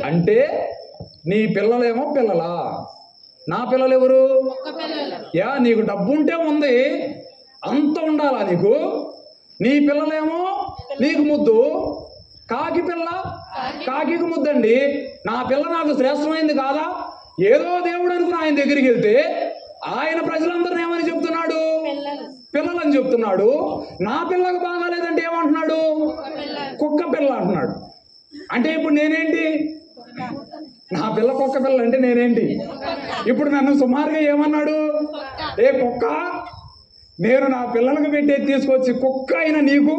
అంటే నీ పిల్లలేమో పిల్లలా? నా పిల్లలు ఎవరు? నీకు డబ్బు ఉంటే ఉంది, అంత ఉండాలా నీకు? నీ పిల్లలేమో నీకు ముద్దు, కాకి పిల్ల కాకి ముద్దండి. నా పిల్ల నాకు శ్రేష్టమైంది కాదా? ఏదో దేవుడు అనుకుని ఆయన దగ్గరికి వెళ్తే ఆయన ప్రజలందరినీ ఏమని చెప్తున్నాడు? పిల్లలని చెప్తున్నాడు. నా పిల్లకు బాగాలేదంటే ఏమంటున్నాడు? కుక్క పిల్ల అంటున్నాడు. అంటే ఇప్పుడు నేనేంటి? నా పిల్ల కుక్క పిల్ల అంటే నేనేంటి? ఇప్పుడు నన్ను సుమారుగా ఏమన్నాడు? ఏ కుక్క, నేను నా పిల్లలకు పెట్టేది తీసుకొచ్చి కుక్క అయినా నీకు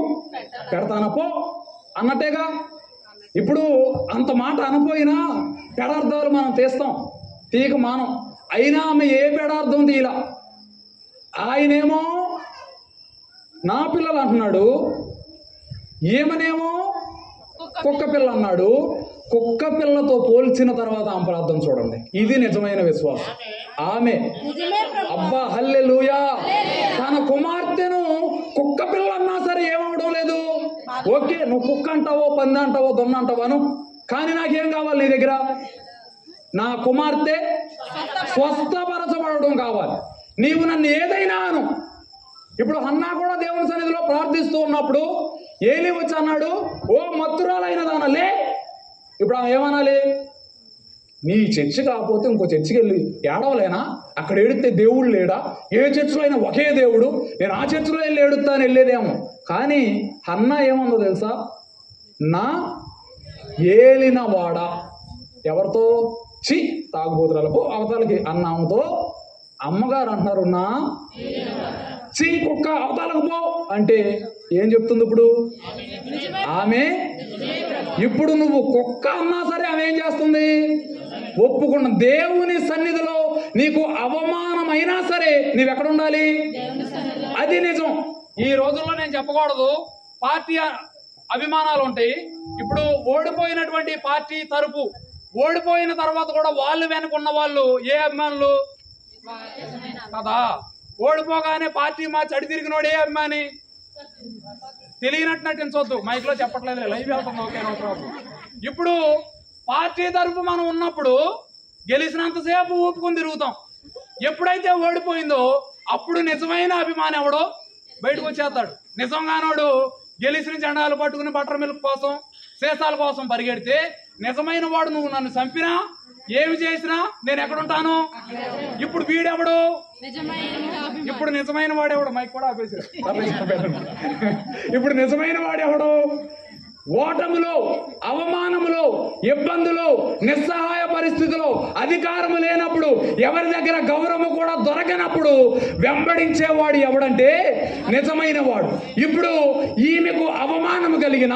పెడతానపో అన్నట్టేగా. ఇప్పుడు అంత మాట అనపోయినా పెడార్థాలు మనం తీస్తాం, తీక మానం. అయినా ఆమె ఏ పెడార్థం తీలా. ఆయనేమో నా పిల్లలు అంటున్నాడు, ఏమనేమో కుక్క పిల్ల అన్నాడు. కుక్క పిల్లతో పోల్చిన తర్వాత ఆమె ప్రార్థన చూడండి. ఇది నిజమైన విశ్వాసం. ఆమె అబ్బా హల్లెలూయా, తన కుమార్తెను కుక్క పిల్ల అన్నా సరే ఏమవడం లేదు. ఓకే, నువ్వు కుక్క అంటావో, పంది అంటావో, దొన్న అంటావాను, కానీ నాకేం కావాలి నీ దగ్గర? నా కుమార్తె స్వస్థపరచబడడం కావాలి. నీవు నన్ను ఏదైనా అను. ఇప్పుడు హన్నా కూడా దేవుని సన్నిధిలో ప్రార్థిస్తూ ఉన్నప్పుడు ఏలీ వచ్చి అన్నాడు, ఓ మత్తురాలైన దానలే. ఇప్పుడు ఆమె ఏమనాలి? నీ చర్చి కాకపోతే ఇంకో చర్చికి వెళ్ళి ఏడవలేనా? అక్కడ ఏడితే దేవుడు లేడా? ఏ చర్చిలో అయినా ఒకే దేవుడు, నేను ఆ చర్చిలో వెళ్ళి ఏడుతాను వెళ్ళేదేమో. కానీ హన్నా ఏమందో తెలుసా? నా ఏలినవాడ. ఎవరితో? తాగుబోతురాలకు అవతలకి అన్నామతో అమ్మగారు అంటున్నారు, నా కుక్క అవతలకు పో అంటే ఏం చెప్తుంది ఇప్పుడు ఆమె? ఇప్పుడు నువ్వు కుక్క అన్నా సరే ఆమె ఏం చేస్తుంది? ఒప్పుకున్న. దేవుని సన్నిధిలో నీకు అవమానమైనా సరే నీవెక్కడ ఉండాలి? అది నిజం. ఈ రోజుల్లో నేను చెప్పకూడదు, పార్టీ అభిమానాలు ఉంటాయి. ఇప్పుడు ఓడిపోయినటువంటి పార్టీ తరపు ఓడిపోయిన తర్వాత కూడా వాళ్ళు వెనుకున్న వాళ్ళు ఏ అభిమానులు కదా? ఓడిపోగానే పార్టీ మార్చి అడి తిరిగినోడు ఏ అభిమాని? తెలియనట్టు నటించవద్దు, మైక్ లో చెప్పట్లేదు, లైవ్ వెళ్తుంది. ఓకే, ఇప్పుడు పార్టీ తరపు మనం ఉన్నప్పుడు గెలిచినంతసేపు ఊపుకుని తిరుగుతాం. ఎప్పుడైతే ఓడిపోయిందో అప్పుడు నిజమైన అభిమాని ఎవడో బయటకు వచ్చేస్తాడు. నిజంగానోడు గెలిచిన జెండాలు పట్టుకుని బటర్ మిల్క్ కోసం, సీసాల కోసం పరిగెడితే, నిజమైన వాడు నువ్వు నన్ను చంపినా ఏమి చేసినా నేను ఎక్కడుంటాను? ఇప్పుడు వీడెవడు? ఇప్పుడు నిజమైన వాడెవడు? మైక్ కూడా ఆపేసాడు. ఇప్పుడు నిజమైన వాడెవడు? ఓటములో, అవమానములో, ఇబ్బందులో, నిస్సహాయ పరిస్థితిలో, అధికారము లేనప్పుడు, ఎవరి దగ్గర గౌరవము కూడా దొరకనప్పుడు వెంబడించేవాడు ఎవడంటే నిజమైన వాడు. ఇప్పుడు ఈమెకు అవమానము కలిగిన,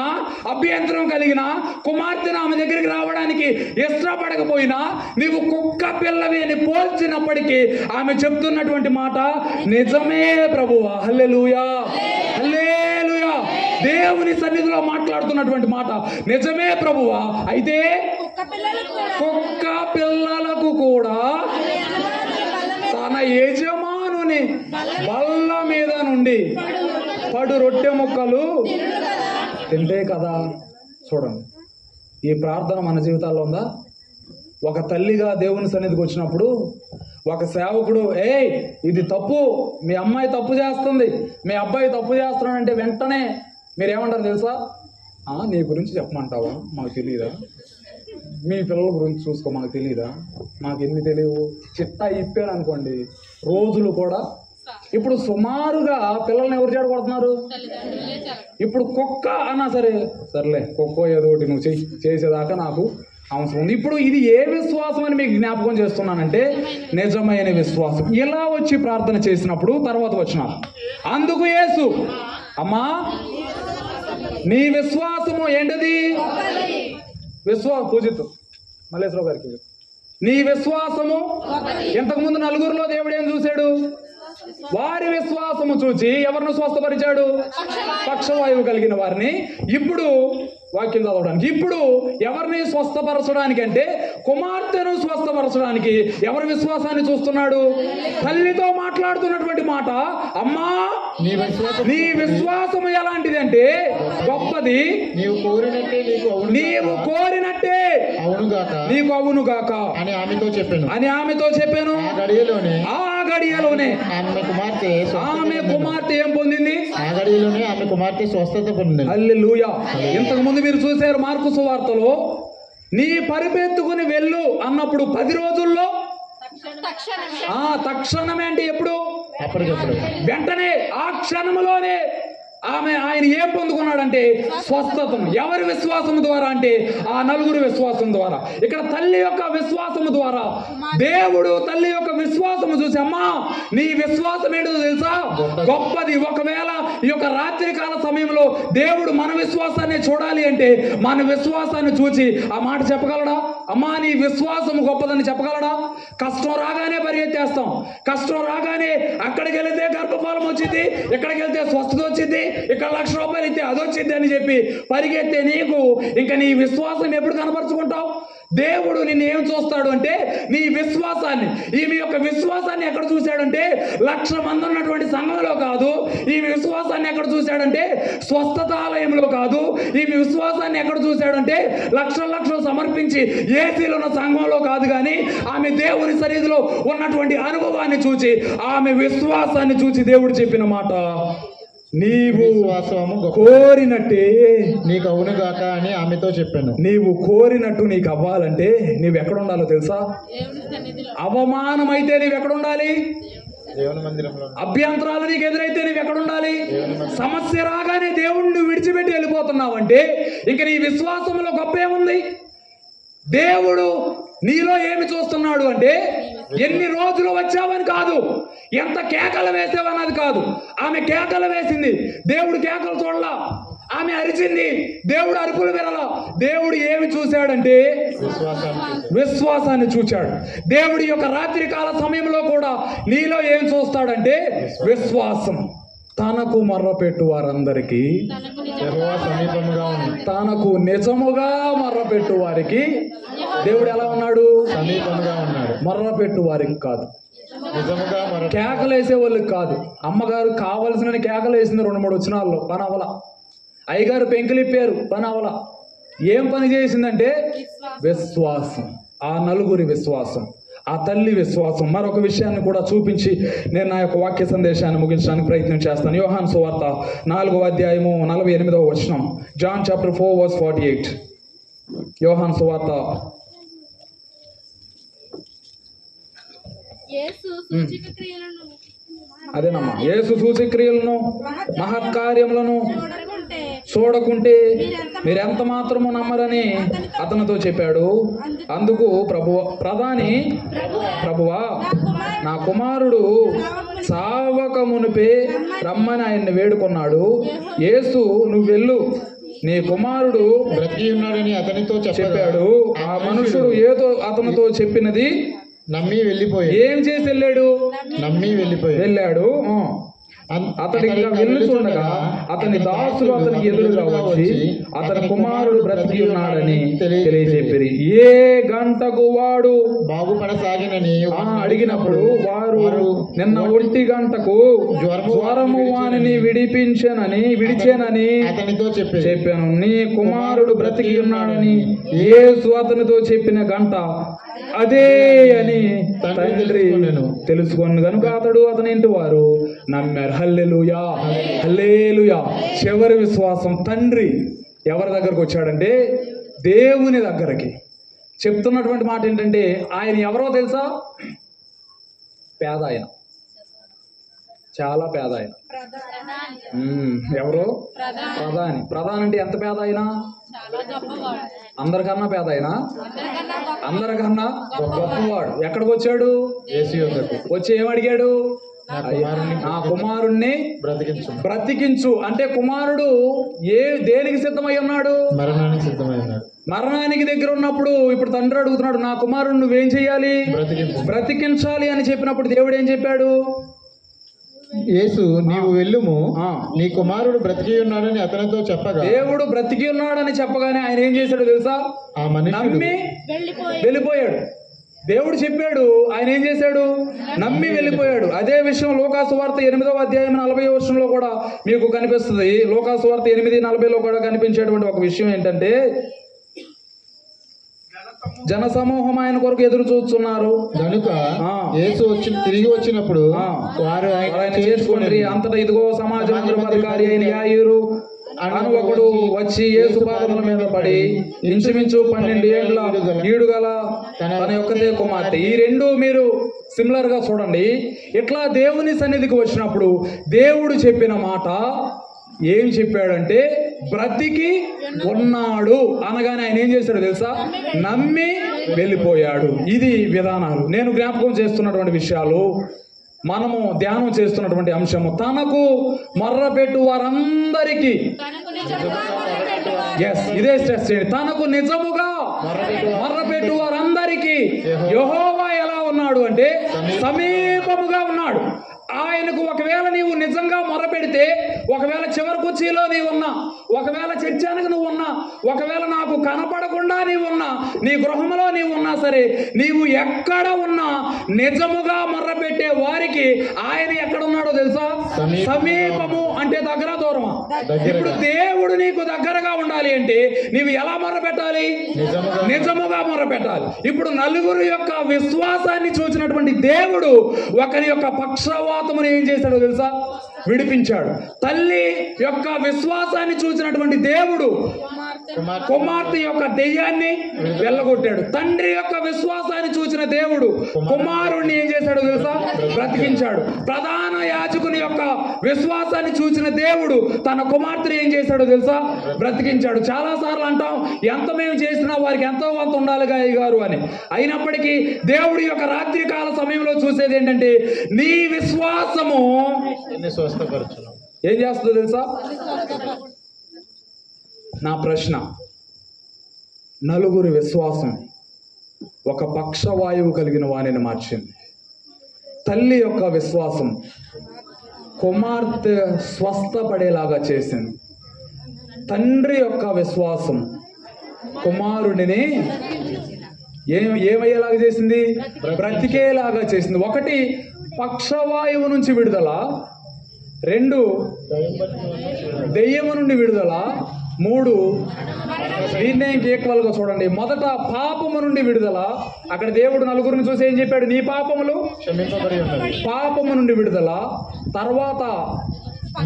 అభ్యంతరం కలిగిన కుమార్తెను ఆమె దగ్గరికి రావడానికి ఇష్టపడకపోయినా నీవు కుక్క పిల్లవి అని పోల్చినప్పటికీ ఆమె చెప్తున్నటువంటి మాట నిజమే ప్రభువా. హల్లెలూయా, హల్లెలూయా. దేవుని సన్నిధిలో మాట్లాడుతున్నటువంటి మాట నిజమే ప్రభువా. అయితే కుక్క పిల్లలకు కూడా తన యజమానుని బల్ల మీద నుండి పడు రొట్టె ముక్కలు తింటే కదా. చూడండి, ఈ ప్రార్థన మన జీవితాల్లో ఉందా? ఒక తల్లిగా దేవుని సన్నిధికి వచ్చినప్పుడు ఒక సేవకుడు, ఇది తప్పు, మీ అమ్మాయి తప్పు చేస్తుంది, మీ అబ్బాయి తప్పు చేస్తున్నాడంటే వెంటనే మీరేమంటారు తెలుసా? నీ గురించి చెప్పమంటావా? మాకు తెలియదా? మీ పిల్లల గురించి చూసుకో, మాకు తెలియదా? మాకు ఎన్ని తెలియవు? చిట్టా ఇప్పాడు అనుకోండి, రోజులు కూడా. ఇప్పుడు సుమారుగా పిల్లల్ని ఎవరు చెడగొడుతున్నారు? ఇప్పుడు కుక్క అన్నా సరే, సర్లే కుక్క ఏదో ఒకటి నువ్వు చేసేదాకా నాకు అవసరం ఉంది. ఇప్పుడు ఇది ఏ విశ్వాసం అని మీకు జ్ఞాపకం చేస్తున్నానంటే నిజమైన విశ్వాసం. ఇలా వచ్చి ప్రార్థన చేసినప్పుడు తర్వాత వచ్చిన అందుకు యేసు, అమ్మా నీ విశ్వాసము ఏంటది? పూజితు మల్లేశ్వరరావు గారికి, నీ విశ్వాసము. ఇంతకుముందు నలుగురిలో దేవుడు ఏం చూశాడు? వారి విశ్వాసము చూచి ఎవరిని స్వస్థపరిచాడు? పక్షవాయువు కలిగిన వారిని. ఇప్పుడు వాక్యం చదవడానికి, ఇప్పుడు ఎవరిని స్వస్థపరచడానికి అంటే కుమార్తెను స్వస్థపరచడానికి ఎవరి విశ్వాసాన్ని చూస్తున్నాడు? తల్లితో మాట్లాడుతున్నటువంటి మాట, అమ్మా నీ విశ్వాసము ఎలాంటిది అంటే గొప్పది, నీవు కోరినట్టే నీకు అవునుగాక అని ఆమెతో చెప్పాను. ఆ గడియలోనే ఆమె కుమార్తె ఏం పొందింది? ఆ గడియలోనే ఆమె కుమార్తె స్వస్థత పొందింది. హల్లెలూయా. ఇంతకు ముందు మీరు చూశారు మార్కు సువార్తలో, నీ పరిపెత్తుకుని వెళ్ళు అన్నప్పుడు 10 రోజుల్లో తక్షణమే అంటే ఎప్పుడు? అప్పటికప్పుడు, వెంటనే, ఆ క్షణములోనే ఆయన ఏం పొందుకున్నాడంటే స్వస్థతను. ఎవరి విశ్వాసము ద్వారా అంటే ఆ నలుగురు విశ్వాసం ద్వారా. ఇక్కడ తల్లి యొక్క విశ్వాసము ద్వారా దేవుడు తల్లి యొక్క విశ్వాసము చూసి, అమ్మా నీ విశ్వాసం ఏంటో తెలుసా? గొప్పది. ఒకవేళ ఈ యొక్క రాత్రికాల సమయంలో దేవుడు మన విశ్వాసాన్ని చూడాలి అంటే మన విశ్వాసాన్ని చూసి ఆ మాట చెప్పగలడా? అమ్మా నీ విశ్వాసము గొప్పదని చెప్పగలడా? కష్టం రాగానే పరిగెత్తేస్తాం. కష్టం రాగానే అక్కడికి వెళితే గర్భఫలం వచ్చింది, ఇక్కడికి వెళ్తే స్వస్థత వచ్చింది, ఇక్కడ 1,00,000 రూపాయలు ఇస్తే అది వచ్చింది అని చెప్పి పరిగెత్తే నీకు ఇంకా నీ విశ్వాసం ఎప్పుడు కనపరుచుకుంటావు? దేవుడు నిన్ను ఏం చూస్తాడు అంటే నీ విశ్వాసాన్ని. ఈమె యొక్క విశ్వాసాన్ని ఎక్కడ చూశాడంటే 1,00,000 మంది ఉన్నటువంటి సంఘంలో కాదు. ఈమె విశ్వాసాన్ని ఎక్కడ చూశాడంటే స్వస్థతాలయంలో కాదు. ఈమె విశ్వాసాన్ని ఎక్కడ చూశాడంటే లక్షలు సమర్పించి ఏసీలో ఉన్న సంఘంలో కాదు. కానీ ఆమె దేవుని సన్నిధిలో ఉన్నటువంటి అనుభవాన్ని చూసి, ఆమె విశ్వాసాన్ని చూసి దేవుడు చెప్పిన మాట, నీవు కోరినట్టే నీకు అవును గాక అని ఆమెతో చెప్పాను. నీవు కోరినట్టు నీకు అవ్వాలంటే నీవు ఎక్కడ ఉండాలో తెలుసా? అవమానం అయితే నీవు ఎక్కడ ఉండాలి? దేవుని మందిరంలో. అభ్యంతరాలు నీకు ఎదురైతే నీవు ఎక్కడ ఉండాలి? సమస్య రాగానే దేవుణ్ణి విడిచిపెట్టి వెళ్ళిపోతున్నావంటే ఇంక నీ విశ్వాసంలో గొప్ప ఏముంది? దేవుడు నీలో ఏమి చూస్తున్నాడు అంటే ఎన్ని రోజులు వచ్చావని కాదు, ఎంత కేకలు వేసావన్నది కాదు. ఆమె కేకలు వేసింది, దేవుడు కేకలు చూడలా. ఆమె అరిచింది, దేవుడు అరుపులు వినలా. దేవుడు ఏమి చూశాడంటే విశ్వాసాన్ని చూశాడు. దేవుడి యొక్క రాత్రికాల సమయంలో కూడా నీలో ఏం చూస్తాడంటే విశ్వాసం. తనకు మర్రపెట్టు వారందరికీ తనకు నిజముగా మర్రపెట్టు వారికి దేవుడు ఎలా ఉన్నాడు? సమీపంగా ఉన్నాడు. మర్రపెట్టు వారికి కాదు, కేకలు వేసే వాళ్ళకి కాదు. అమ్మగారు కావలసిన కేకలు వేసింది 2-3 వచనాల్లో, పని అవల. అయ్యగారు పెంకులు ఇప్పారు, పని అవల. ఏం పని చేసిందంటే విశ్వాసం. ఆ నలుగురి విశ్వాసం, ఆ తల్లి విశ్వాసం. మరొక విషయాన్ని కూడా చూపించి నేను నా యొక్క వాక్య సందేశాన్ని ముగించడానికి ప్రయత్నం చేస్తాను. యోహాను సువార్త 4వ అధ్యాయము 48వ వచనం. John chapter 4:48. యోహాను సువార్త. అదేనమ్మా, యేసు సూచక్రియలను మహత్కార్యములను చూడకుంటే మీరెంత మాత్రము నమ్మరని అతనితో చెప్పాడు. అందుకు ప్రభువా నా కుమారుడు సావక మునిపే రమ్మని ఆయన్ని వేడుకున్నాడు. యేసు నువ్వు వెళ్ళు, నీ కుమారుడు బ్రతికి ఉన్నాడని అతనితో చెప్పాడు. ఆ మనుషుడు ఏదో అతనితో చెప్పినది నమ్మి వెళ్ళిపోయాడు. ఏం చేసి వెళ్ళాడు? నమ్మి వెళ్ళాడు. అతడు ఇంకా వెళ్ళుచుండగా అతని దాసులు అతనికి ఎదురుగా వచ్చి అతని కుమారుడు బ్రతికి ఉన్నాడని తెలియజెప్పిరి. ఏ గంటకు వాడు బాగుపడసాగినని అడిగినప్పుడు వారు నిన్న 1 గంటకు జ్వరము వానిని విడిచేనని అతనితో చెప్పాను. నీ కుమారుడు బ్రతికి ఉన్నాడని యేసు అతనితో చెప్పిన గంట అదే అని తండ్రి తెలుసుకొని కనుక అతని ఇంటి వారు నమ్మారు. హల్లెలూయా, హల్లెలూయా. చివరి విశ్వాసం. తండ్రి ఎవరి దగ్గరకు వచ్చాడంటే దేవుని దగ్గరికి. చెప్తున్నటువంటి మాట ఏంటంటే ఆయన ఎవరో తెలుసా? పేద ఆయన, చాలా పేద ఆయన. ఎవరో? ప్రధాని. ప్రధాని అంటే ఎంత పేద ఆయన? అందరికన్నా పేద ఆయన, అందరికన్నా గొప్పవాడు. ఎక్కడికి వచ్చాడు? వచ్చి ఏమడిగాడు? నా కుమారుణ్ణి బ్రతికించు. అంటే కుమారుడు దేనికి సిద్ధమై ఉన్నాడు? మరణానికి దగ్గర ఉన్నప్పుడు ఇప్పుడు తండ్రి అడుగుతున్నాడు, నా కుమారుడు నువ్వేం చెయ్యాలి? బ్రతికించాలి అని చెప్పినప్పుడు దేవుడు ఏం చెప్పాడు? యేసు నీవు వెళ్ళుము, నీ కుమారుడు బ్రతికి ఉన్నాడని అతనితో చెప్పగా, దేవుడు బ్రతికి ఉన్నాడని చెప్పగానే ఆయన ఏం చేశాడు తెలుసా? నమ్మి వెళ్ళిపోయాడు. దేవుడు చెప్పాడు, ఆయన ఏం చేశాడు? నమ్మి వెళ్ళిపోయాడు. అదే విషయం లూకా సువార్త 8వ అధ్యాయం 40వ వచనంలో కూడా మీకు కనిపిస్తుంది. లూకా సువార్త 8:40లో కూడా కనిపించేటువంటి ఒక విషయం ఏంటంటే జనసమూహం ఆయన కొరకు ఎదురు చూస్తున్నారు కనుక యేసు తిరిగి వచ్చినప్పుడు వారు ఆయన చేర్చుకుని అంతటా ఇదిగో సమాజం అధికారి అయిన యాయిరు అను ఒకడు వచ్చి యేసు పాదముల మీద పడి ఇంచుమించు 12 ఏళ్ల ఈడుగల తన యొక్కతే కుమార్తె. ఈ రెండు మీరు సిమిలర్ గా చూడండి. ఇట్లా దేవుని సన్నిధికి వచ్చినప్పుడు దేవుడు చెప్పిన మాట ఏం చెప్పాడంటే బ్రతికి ఉన్నాడు అనగానే ఆయన ఏం చేశాడు తెలుసా? నమ్మి వెళ్ళిపోయాడు. ఇది విధానాలు. నేను జ్ఞాపకం చేస్తున్నటువంటి విషయాలు, మనము ధ్యానం చేస్తున్నటువంటి అంశము, తనకు మొర్రపెట్టు వారందరికీ, ఇదే స్ట్రెస్ చేయండి, తనకు నిజముగా మొర్రపెట్టు వారందరికీ యెహోవా ఎలా ఉన్నాడు అంటే సమీపముగా ఉన్నాడు. ఆయనకు ఒకవేళ నీవు నిజంగా మొరపెడితే, ఒకవేళ చివరి కుర్చీలో నీవున్నా, ఒకవేళ చర్చానికి నువ్వు ఉన్నా, ఒకవేళ నాకు కనపడకుండా నీవున్నా, నీ గృహంలో నీవు ఉన్నా సరే, నీవు ఎక్కడ ఉన్నా నిజముగా మొర్రపెట్టే వారికి ఆయన ఎక్కడ ఉన్నాడో తెలుసా? సమీపము అంటే దగ్గర, దూరమా? ఇప్పుడు దేవుడు నీకు దగ్గరగా ఉండాలి అంటే నీవు ఎలా మొర్రపెట్టాలి? నిజముగా మొర్రపెట్టాలి. ఇప్పుడు నలుగురు యొక్క విశ్వాసాన్ని చూసినటువంటి దేవుడు ఒకరి యొక్క పక్షవాతమును ఏం చేశాడో తెలుసా? విడిపించాడు. తల్లి యొక్క విశ్వాసాన్ని చూసినటువంటి దేవుడు కుమార్తె యొక్క దెయ్యాన్ని వెళ్ళగొట్టాడు. తండ్రి యొక్క విశ్వాసాన్ని చూసిన దేవుడు కుమారుణ్ణి ఏం చేశాడో తెలుసా? బ్రతికించాడు. ప్రధాన యాజకుని యొక్క విశ్వాసాన్ని చూసిన దేవుడు తన కుమార్తెను ఏం చేశాడో తెలుసా? బ్రతికించాడు. చాలా సార్లు అంటాం ఎంత మేము చేసినా వారికి ఎంతో కొంత ఉండాలిగా అయ్యగారు అని. అయినప్పటికీ దేవుడి యొక్క రాత్రికాల సమయంలో చూసేది ఏంటంటే నీ విశ్వాసము ఏం చేస్తుందో తెలుసా? నా ప్రశ్న, నలుగురి విశ్వాసం ఒక పక్షవాయువు కలిగిన వాణిని మార్చింది. తల్లి యొక్క విశ్వాసం కుమార్తె స్వస్థపడేలాగా చేసింది. తండ్రి యొక్క విశ్వాసం కుమారుడిని ఏమయ్యేలాగా చేసింది? బ్రతికేలాగా చేసింది. ఒకటి పక్షవాయువు నుంచి విడుదల, 2 దెయ్యము నుండి విడుదల, 3 దీన్నే ఈక్వల్ గా చూడండి. మొదట పాపము నుండి విడుదల. అక్కడ దేవుడు నలుగురిని చూసి ఏం చెప్పాడు? నీ పాపములు పాపము నుండి విడుదల. తర్వాత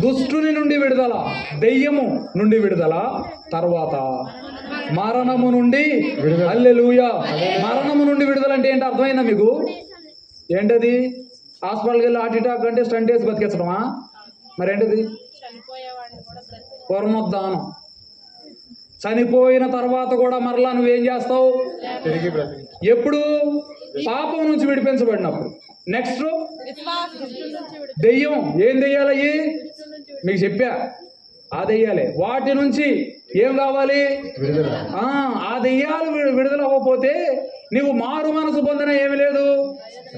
దుష్టుని నుండి విడుదల, దెయ్యము నుండి విడుదల. తర్వాత మరణము నుండి హల్లెలూయా. మరణము నుండి విడుదల అంటే ఏంటి అర్థమైందా మీకు? ఏంటది? హాస్పిటల్కి వెళ్ళి హార్ట్ అటాక్ అంటే స్టంట్ వేసి బతికించడమా? మరేంటిది? పునరుద్ధానం. చనిపోయిన తర్వాత కూడా మరలా నువ్వేం చేస్తావు? ఎప్పుడు? పాపం నుంచి విడిపించబడినప్పుడు. నెక్స్ట్ దెయ్యం. ఏం దెయ్యాలయ్యి? మీకు చెప్పా, ఆ దెయ్యాలే. వాటి నుంచి ఏం కావాలి? ఆ దెయ్యాలు విడుదల అవ్వకపోతే నీవు మారు మనసు పొందిన ఏమి లేదు,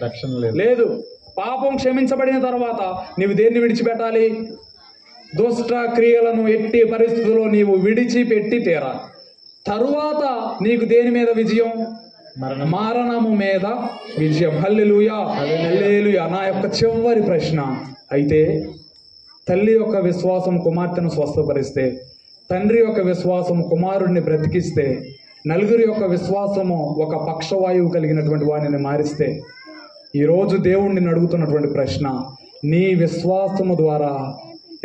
రక్షణ లేదు. పాపం క్షమించబడిన తర్వాత నీవు దేన్ని విడిచిపెట్టాలి? దుష్ట క్రియలను ఎట్టి పరిస్థితుల్లో నీవు విడిచిపెట్టి తీరాలి. తరువాత నీకు దేని మీద విజయం? మరణము మీద విజయం. హల్లెలూయా, హల్లెలూయా. నా యొక్క చివరి ప్రశ్న, అయితే తల్లి యొక్క విశ్వాసం కుమార్తెను స్వస్థపరిస్తే, తండ్రి యొక్క విశ్వాసం కుమారుడిని బ్రతికిస్తే, నలుగురి యొక్క విశ్వాసము ఒక పక్షవాయువు కలిగినటువంటి వాడిని మారిస్తే, ఈరోజు దేవుణ్ణి అడుగుతున్నటువంటి ప్రశ్న, నీ విశ్వాసము ద్వారా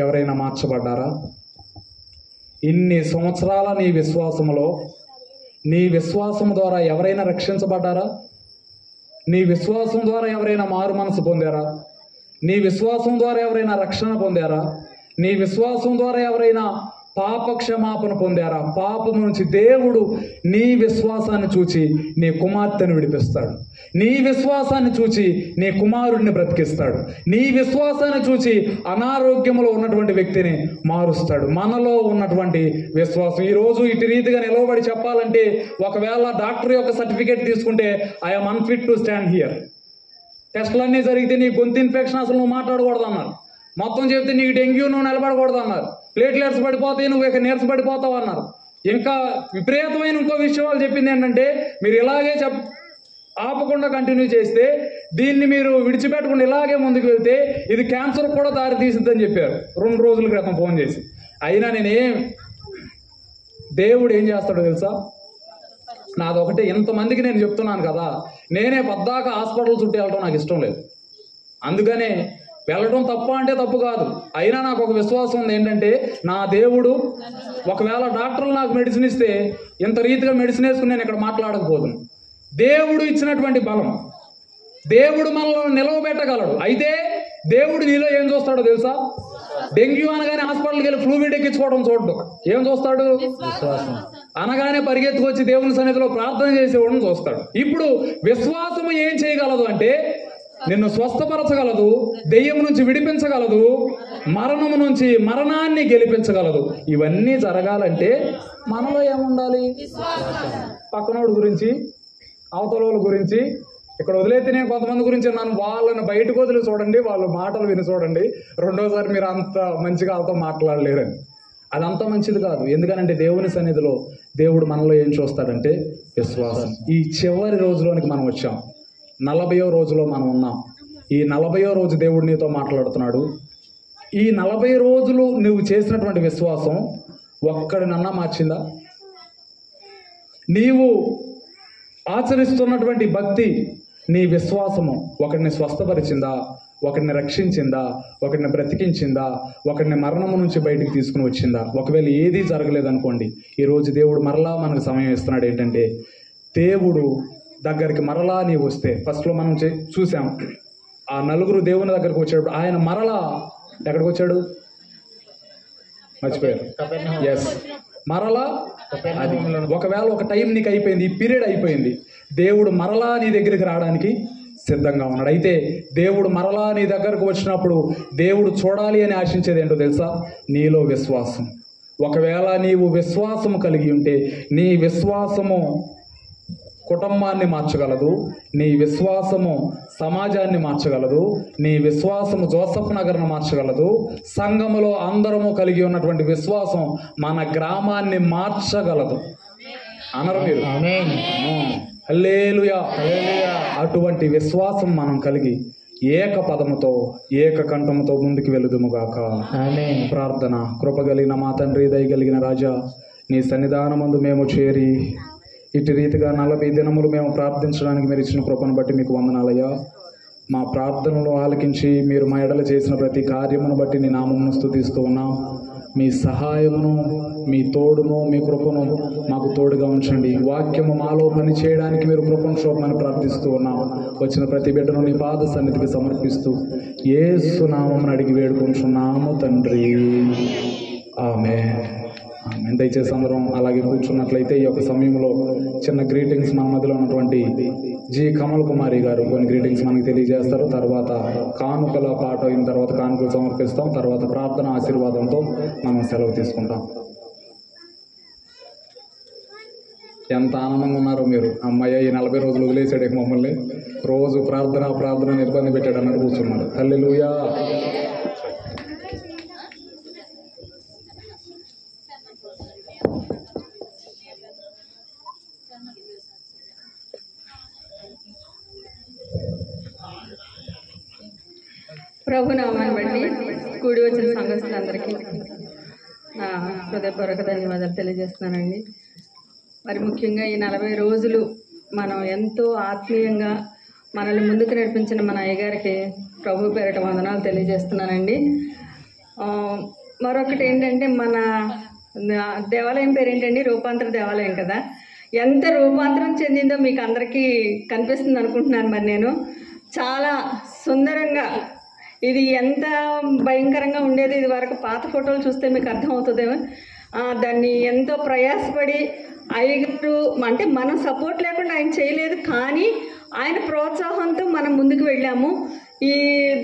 ఎవరైనా మార్చబడ్డారా? ఇన్ని సంవత్సరాల నీ విశ్వాసములో నీ విశ్వాసం ద్వారా ఎవరైనా రక్షించబడ్డారా? నీ విశ్వాసం ద్వారా ఎవరైనా మారు మనసు పొందారా? నీ విశ్వాసం ద్వారా ఎవరైనా రక్షణ పొందారా? నీ విశ్వాసం ద్వారా ఎవరైనా పాప క్షమాపణ పొందారా? పాపం నుంచి దేవుడు నీ విశ్వాసాన్ని చూచి నీ కుమార్తెను విడిపిస్తాడు. నీ విశ్వాసాన్ని చూచి నీ కుమారుడిని బ్రతికిస్తాడు. నీ విశ్వాసాన్ని చూచి అనారోగ్యంలో ఉన్నటువంటి వ్యక్తిని మారుస్తాడు. మనలో ఉన్నటువంటి విశ్వాసం ఈరోజు ఇటు రీతిగా నిలవబడి చెప్పాలంటే, ఒకవేళ డాక్టర్ యొక్క సర్టిఫికేట్ తీసుకుంటే I'm unfit to stand here, టెస్టులన్నీ జరిగితే నీ గొంతు ఇన్ఫెక్షన్ అసలు నువ్వు మాట్లాడకూడదు అన్నారు. మొత్తం చెప్తే నీకు డెంగ్యూ నువ్వు నిలబడకూడదు అన్నారు. ప్లేట్లెట్స్ పడిపోతాయి, నువ్వు ఇక నీరసపడిపోతావు అన్నారు. ఇంకా విపరీతమైన ఇంకో విషయం వాళ్ళు చెప్పింది ఏంటంటే, మీరు ఇలాగే ఆపకుండా కంటిన్యూ చేస్తే, దీన్ని మీరు విడిచిపెట్టకుండా ఇలాగే ముందుకు వెళ్తే ఇది క్యాన్సర్ కూడా దారి తీసిద్దని చెప్పారు 2 రోజుల క్రితం ఫోన్ చేసి. అయినా దేవుడు ఏం చేస్తాడో తెలుసా? నాదొకటే, ఇంతమందికి నేను చెప్తున్నాను కదా, నేనే పద్దాక హాస్పిటల్ చుట్టూ వెళ్ళడం నాకు ఇష్టం లేదు. అందుకనే వెళ్ళడం తప్ప అంటే తప్పు కాదు, అయినా నాకు ఒక విశ్వాసం ఉంది ఏంటంటే, నా దేవుడు ఒకవేళ డాక్టర్లు నాకు మెడిసిన్ ఇస్తే ఇంత రీతిగా మెడిసిన్ వేసుకుని నేను ఇక్కడ మాట్లాడకపోదును. దేవుడు ఇచ్చినటువంటి బలం, దేవుడు మనల్ని నిలవబెట్టగలడు. అయితే దేవుడు నీలో ఏం చూస్తాడో తెలుసా? డెంగ్యూ అనగానే హాస్పిటల్కి వెళ్ళి ఫ్లూయిడ్ ఎక్కించుకోవడం చూడడు. ఏం చూస్తాడు? విశ్వాసం. అనగానే పరిగెత్తుకొచ్చి దేవుని సన్నిధిలో ప్రార్థన చేసేవాడిని చూస్తాడు. ఇప్పుడు విశ్వాసము ఏం చేయగలదు అంటే, నిన్ను స్వస్థపరచగలదు, దెయ్యం నుంచి విడిపించగలదు, మరణము నుంచి మరణాన్ని గెలిపించగలదు. ఇవన్నీ జరగాలంటే మనలో ఏముండాలి? పక్కనోడు గురించి, అవతల గురించి ఇక్కడ వదిలేతే నేను కొంతమంది గురించి నన్ను వాళ్ళని బయటకు వదిలి చూడండి, వాళ్ళ మాటలు విని చూడండి, రెండోసారి మీరు అంత మంచిగా వాళ్ళతో మాట్లాడలేరని. అదంతా మంచిది కాదు. ఎందుకనంటే దేవుని సన్నిధిలో దేవుడు మనలో ఏం చూస్తాడంటే విశ్వాసం. ఈ చివరి రోజులోనికి మనం వచ్చాం, 40వ రోజులో మనం ఉన్నాం. ఈ 40వ రోజు దేవుడు నీతో మాట్లాడుతున్నాడు. ఈ 40 రోజులు నువ్వు చేసినటువంటి విశ్వాసం ఒక్కడినన్నా మార్చిందా? నీవు ఆచరిస్తున్నటువంటి భక్తి, నీ విశ్వాసము ఒకడిని స్వస్థపరిచిందా, ఒకడిని రక్షించిందా, ఒకడిని బ్రతికించిందా, ఒకడిని మరణము నుంచి బయటికి తీసుకుని వచ్చిందా? ఒకవేళ ఏదీ జరగలేదనుకోండి, ఈరోజు దేవుడు మరలా మనకు సమయం ఇస్తున్నాడు. ఏంటంటే, దేవుడు దగ్గరికి మరలా నీవు వస్తే, ఫస్ట్లో మనం చూసాం, ఆ నలుగురు దేవుని దగ్గరికి వచ్చేటప్పుడు ఆయన మరలా ఎక్కడికి వచ్చాడు? మర్చిపోయారు. ఎస్, మరలా అది ఒకవేళ ఒక టైం నీకు అయిపోయింది, ఈ పీరియడ్ అయిపోయింది, దేవుడు మరలా నీ దగ్గరికి రావడానికి సిద్ధంగా ఉన్నాడు. అయితే దేవుడు మరలా నీ దగ్గరకు వచ్చినప్పుడు దేవుడు చూడాలి అని ఆశించేది ఏంటో తెలుసా? నీలో విశ్వాసం. ఒకవేళ నీవు విశ్వాసము కలిగి ఉంటే, నీ విశ్వాసము కుటుంబాన్ని మార్చగలదు, నీ విశ్వాసము సమాజాన్ని మార్చగలదు, నీ విశ్వాసము జోసఫ్ నగర్ను మార్చగలదు, సంఘములో అందరము కలిగి ఉన్నటువంటి విశ్వాసం మన గ్రామాన్ని మార్చగలదు. అనరు మీరు? హల్లెలూయా. అటువంటి విశ్వాసం మనం కలిగి ఏక పదముతో ఏక కంఠముతో ముందుకు వెళుదుముగాక. ప్రార్థన. కృపగలిగిన మా తండ్రి, దయగలిగిన రాజా, నీ సన్నిధానమందు మేము చేరి ఇటు రీతిగా 40 దినములు మేము ప్రార్థించడానికి మీరు ఇచ్చిన కృపను బట్టి మీకు వందనాలయ్యా. మా ప్రార్థనలు ఆలకించి మీరు మా ఎడల చేసిన ప్రతి కార్యమును బట్టి నీ నామమును స్తుతిస్తూ ఉన్నాం. మీ సహాయమును, మీ తోడును, మీ కృపను మాకు తోడుగా ఉంచండి. వాక్యము మాలో పని చేయడానికి మీరు కృపను చూపమని ప్రార్థిస్తూ ఉన్నాం. వచ్చిన ప్రతి బిడ్డను నీ పాద సన్నిధికి సమర్పిస్తూ యేసు నామమును అడిగి వేడుకుంటున్నాము తండ్రి. ఆమేన్. దయచేసి అందరం అలాగే కూర్చున్నట్లయితే ఈ యొక్క సమయంలో చిన్న గ్రీటింగ్స్ మన మధ్యలో ఉన్నటువంటి జి కమల్ కుమారి గారు కొన్ని గ్రీటింగ్స్ మనకి తెలియజేస్తారు. తర్వాత కానుకల పాట అయిన తర్వాత కానుకలు సమర్పిస్తాం. తర్వాత ప్రార్థన ఆశీర్వాదంతో మనం సెలవు తీసుకుంటాం. ఎంత ఆనందంగా ఉన్నారో మీరు. అమ్మాయి ఈ 40 రోజులు వదిలేసాడు మమ్మల్ని, రోజు ప్రార్థన ఇబ్బంది పెట్టాడు అన్నట్టు కూర్చున్నారు. హల్లెలూయా. ప్రభు నామాన్ని బట్టి కూడి వచ్చిన సంఘస్థులందరికీ నా హృదయపూర్వక ధన్యవాదాలు తెలియజేస్తున్నానండి. మరి ముఖ్యంగా ఈ 40 రోజులు మనం ఎంతో ఆత్మీయంగా మనల్ని ముందుకు నడిపించిన మన అయ్యగారికి ప్రభు పేరిట వందనాలు తెలియజేస్తున్నానండి. మరొకటి ఏంటంటే, మన దేవాలయం పేరు ఏంటండి? రూపాంతర దేవాలయం కదా. ఎంత రూపాంతరం చెందిందో మీకు అందరికీ కనిపిస్తుంది అనుకుంటున్నాను. మరి నేను చాలా సుందరంగా, ఇది ఎంత భయంకరంగా ఉండేది ఇది వరకు, పాత ఫోటోలు చూస్తే మీకు అర్థమవుతుందేమో. దాన్ని ఎంతో ప్రయాసపడి అయ్యగారు, అంటే మనం సపోర్ట్ లేకుండా ఆయన చేయలేదు, కానీ ఆయన ప్రోత్సాహంతో మనం ముందుకు వెళ్ళాము. ఈ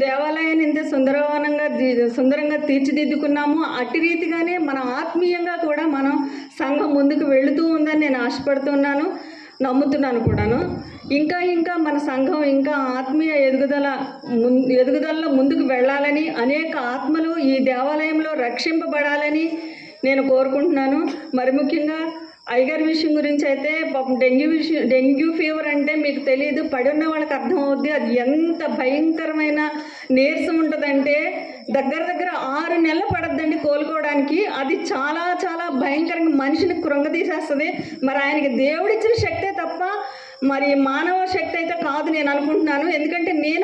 దేవాలయాన్ని ఇంత సుందరంగా తీర్చిదిద్దుకున్నాము. అట్టి రీతిగానే మన ఆత్మీయంగా కూడా మనం సంఘం ముందుకు వెళుతూ ఉందని నేను ఆశపడుతున్నాను, నమ్ముతున్నాను కూడాను. ఇంకా మన సంఘం ఇంకా ఆత్మీయ ఎదుగుదలలో ముందుకు వెళ్ళాలని, అనేక ఆత్మలు ఈ దేవాలయంలో రక్షింపబడాలని నేను కోరుకుంటున్నాను. మరి ముఖ్యంగా అయ్యగారి విషయం గురించి అయితే పాపం డెంగ్యూ ఫీవర్ అంటే మీకు తెలియదు, పడున్న వాళ్ళకి అర్థమవుద్ది అది ఎంత భయంకరమైన నీరసం ఉంటుందంటే దగ్గర 6 నెలలు పడద్దండి కోలుకోవడానికి. అది చాలా చాలా భయంకరంగా మనిషిని కృంగతీసేస్తుంది. మరి ఆయనకి దేవుడిచ్చిన శక్తే తప్ప మరి మానవ శక్తి అయితే కాదు నేను అనుకుంటున్నాను. ఎందుకంటే నేను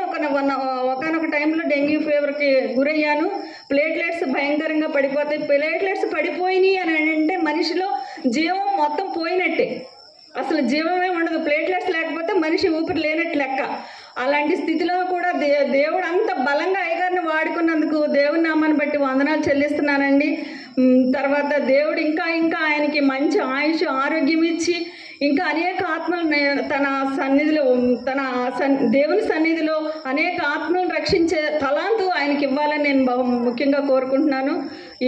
ఒకనొక టైంలో డెంగ్యూ ఫీవర్కి గురయ్యాను. ప్లేట్లెట్స్ భయంకరంగా పడిపోతాయి. ప్లేట్లెట్స్ పడిపోయినాయి అని అంటే మనిషిలో జీవం మొత్తం పోయినట్టే, అసలు జీవమే ఉండదు. ప్లేట్లెట్స్ లేకపోతే మనిషి ఊపిరి లేనట్టు లెక్క. అలాంటి స్థితిలో కూడా దేవుడు అంత బలంగా అయ్యగారిని వాడుకున్నందుకు దేవుని నామాన్ని బట్టి వందనాలు చెల్లిస్తున్నానండి. తర్వాత దేవుడు ఇంకా ఆయనకి మంచి ఆయుష్ ఆరోగ్యం ఇచ్చి ఇంకా అనేక ఆత్మలు తన సన్నిధిలో దేవుని సన్నిధిలో అనేక ఆత్మలను రక్షించే తలాంతు ఆయనకి ఇవ్వాలని నేను ముఖ్యంగా కోరుకుంటున్నాను.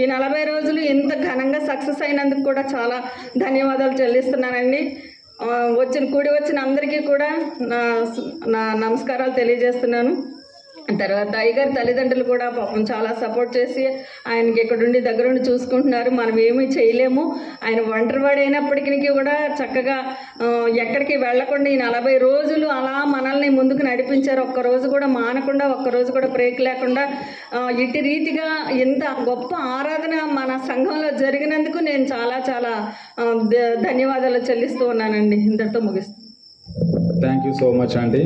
ఈ 40 రోజులు ఇంత ఘనంగా సక్సెస్ అయినందుకు కూడా చాలా ధన్యవాదాలు చెల్లిస్తున్నానండి. కూడి వచ్చిన అందరికీ కూడా నా నమస్కారాలు తెలియజేస్తున్నాను. తర్వాత అయ్యగారి తల్లిదండ్రులు కూడా పాపం చాలా సపోర్ట్ చేసి ఆయనకి ఇక్కడుండి దగ్గరుండి చూసుకుంటున్నారు. మనం ఏమీ చేయలేము. ఆయన ఒంటరివాడు అయినప్పటికీ కూడా చక్కగా ఎక్కడికి వెళ్లకుండా ఈ 40 రోజులు అలా మనల్ని ముందుకు నడిపించారు. ఒక్కరోజు కూడా మానకుండా, ఒక్కరోజు కూడా బ్రేక్ లేకుండా ఇటు రీతిగా ఇంత గొప్ప ఆరాధన మన సంఘంలో జరిగినందుకు నేను చాలా చాలా ధన్యవాదాలు చెల్లిస్తూ ఉన్నానండి. ఇంతటితో ముగిస్తాను. థ్యాంక్ యూ సో మచ్ అండి.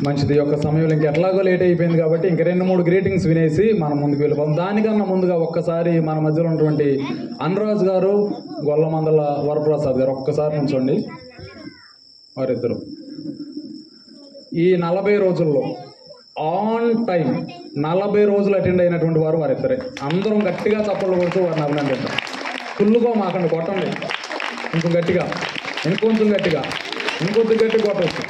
మంచిది. యొక్క సమయంలో ఇంకెట్లాగో లేట్ అయిపోయింది కాబట్టి ఇంక 2-3 గ్రీటింగ్స్ వినేసి మనం ముందుకు వెళ్ళిపోతాం. దానికన్నా ముందుగా ఒక్కసారి మన మధ్యలో ఉన్నటువంటి అనురాజ్ గారు, గొల్లమందల వరప్రసాద్ గారు ఒక్కసారి నుంచోండి. వారిద్దరు ఈ 40 రోజుల్లో ఆన్ టైం 40 రోజులు అటెండ్ అయినటువంటి వారిద్దరే. అందరం గట్టిగా చప్పట్లు కొడుతూ వారిని అభినందిద్దాం. ఫుల్గా మాకండి, కొట్టండి ఇంకొంచెం గట్టిగా, ఇంకొంచెం గట్టిగా కొట్టవచ్చు.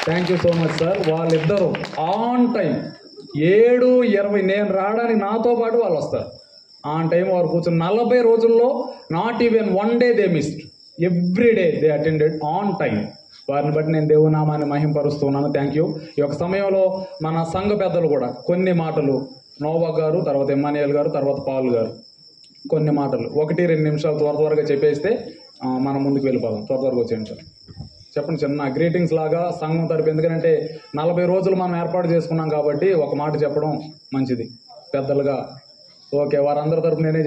Thank you so much sir. వాళ్ళిద్దరూ ఆన్ టైం 7:20 నేను రావడానికి నాతో పాటు వాళ్ళు వస్తారు. ఆన్ టైం వారు కూర్చొని 40 రోజుల్లో not even 1 day they missed. Every day they attended on time. వారిని బట్టి నేను దేవునామాన్ని మహింపరుస్తున్నాను. Thank you. ఈ యొక్క సమయంలో మన సంఘ పెద్దలు కూడా కొన్ని మాటలు, నోవా గారు, తర్వాత ఎమ్మానియల్ గారు, తర్వాత పాల్ గారు కొన్ని మాటలు 1-2 నిమిషాలు త్వరగా చెప్పేస్తే మనం ముందుకు వెళ్ళిపోదాం. త్వరగా వచ్చేయండి సార్. చెప్పండి, చిన్న గ్రీటింగ్స్ లాగా సంఘం తరపు. ఎందుకంటే 40 రోజులు మనం ఏర్పాటు చేసుకున్నాం కాబట్టి ఒక మాట చెప్పడం మంచిది పెద్దలుగా. ఓకే, వారందరి తరపు నేనే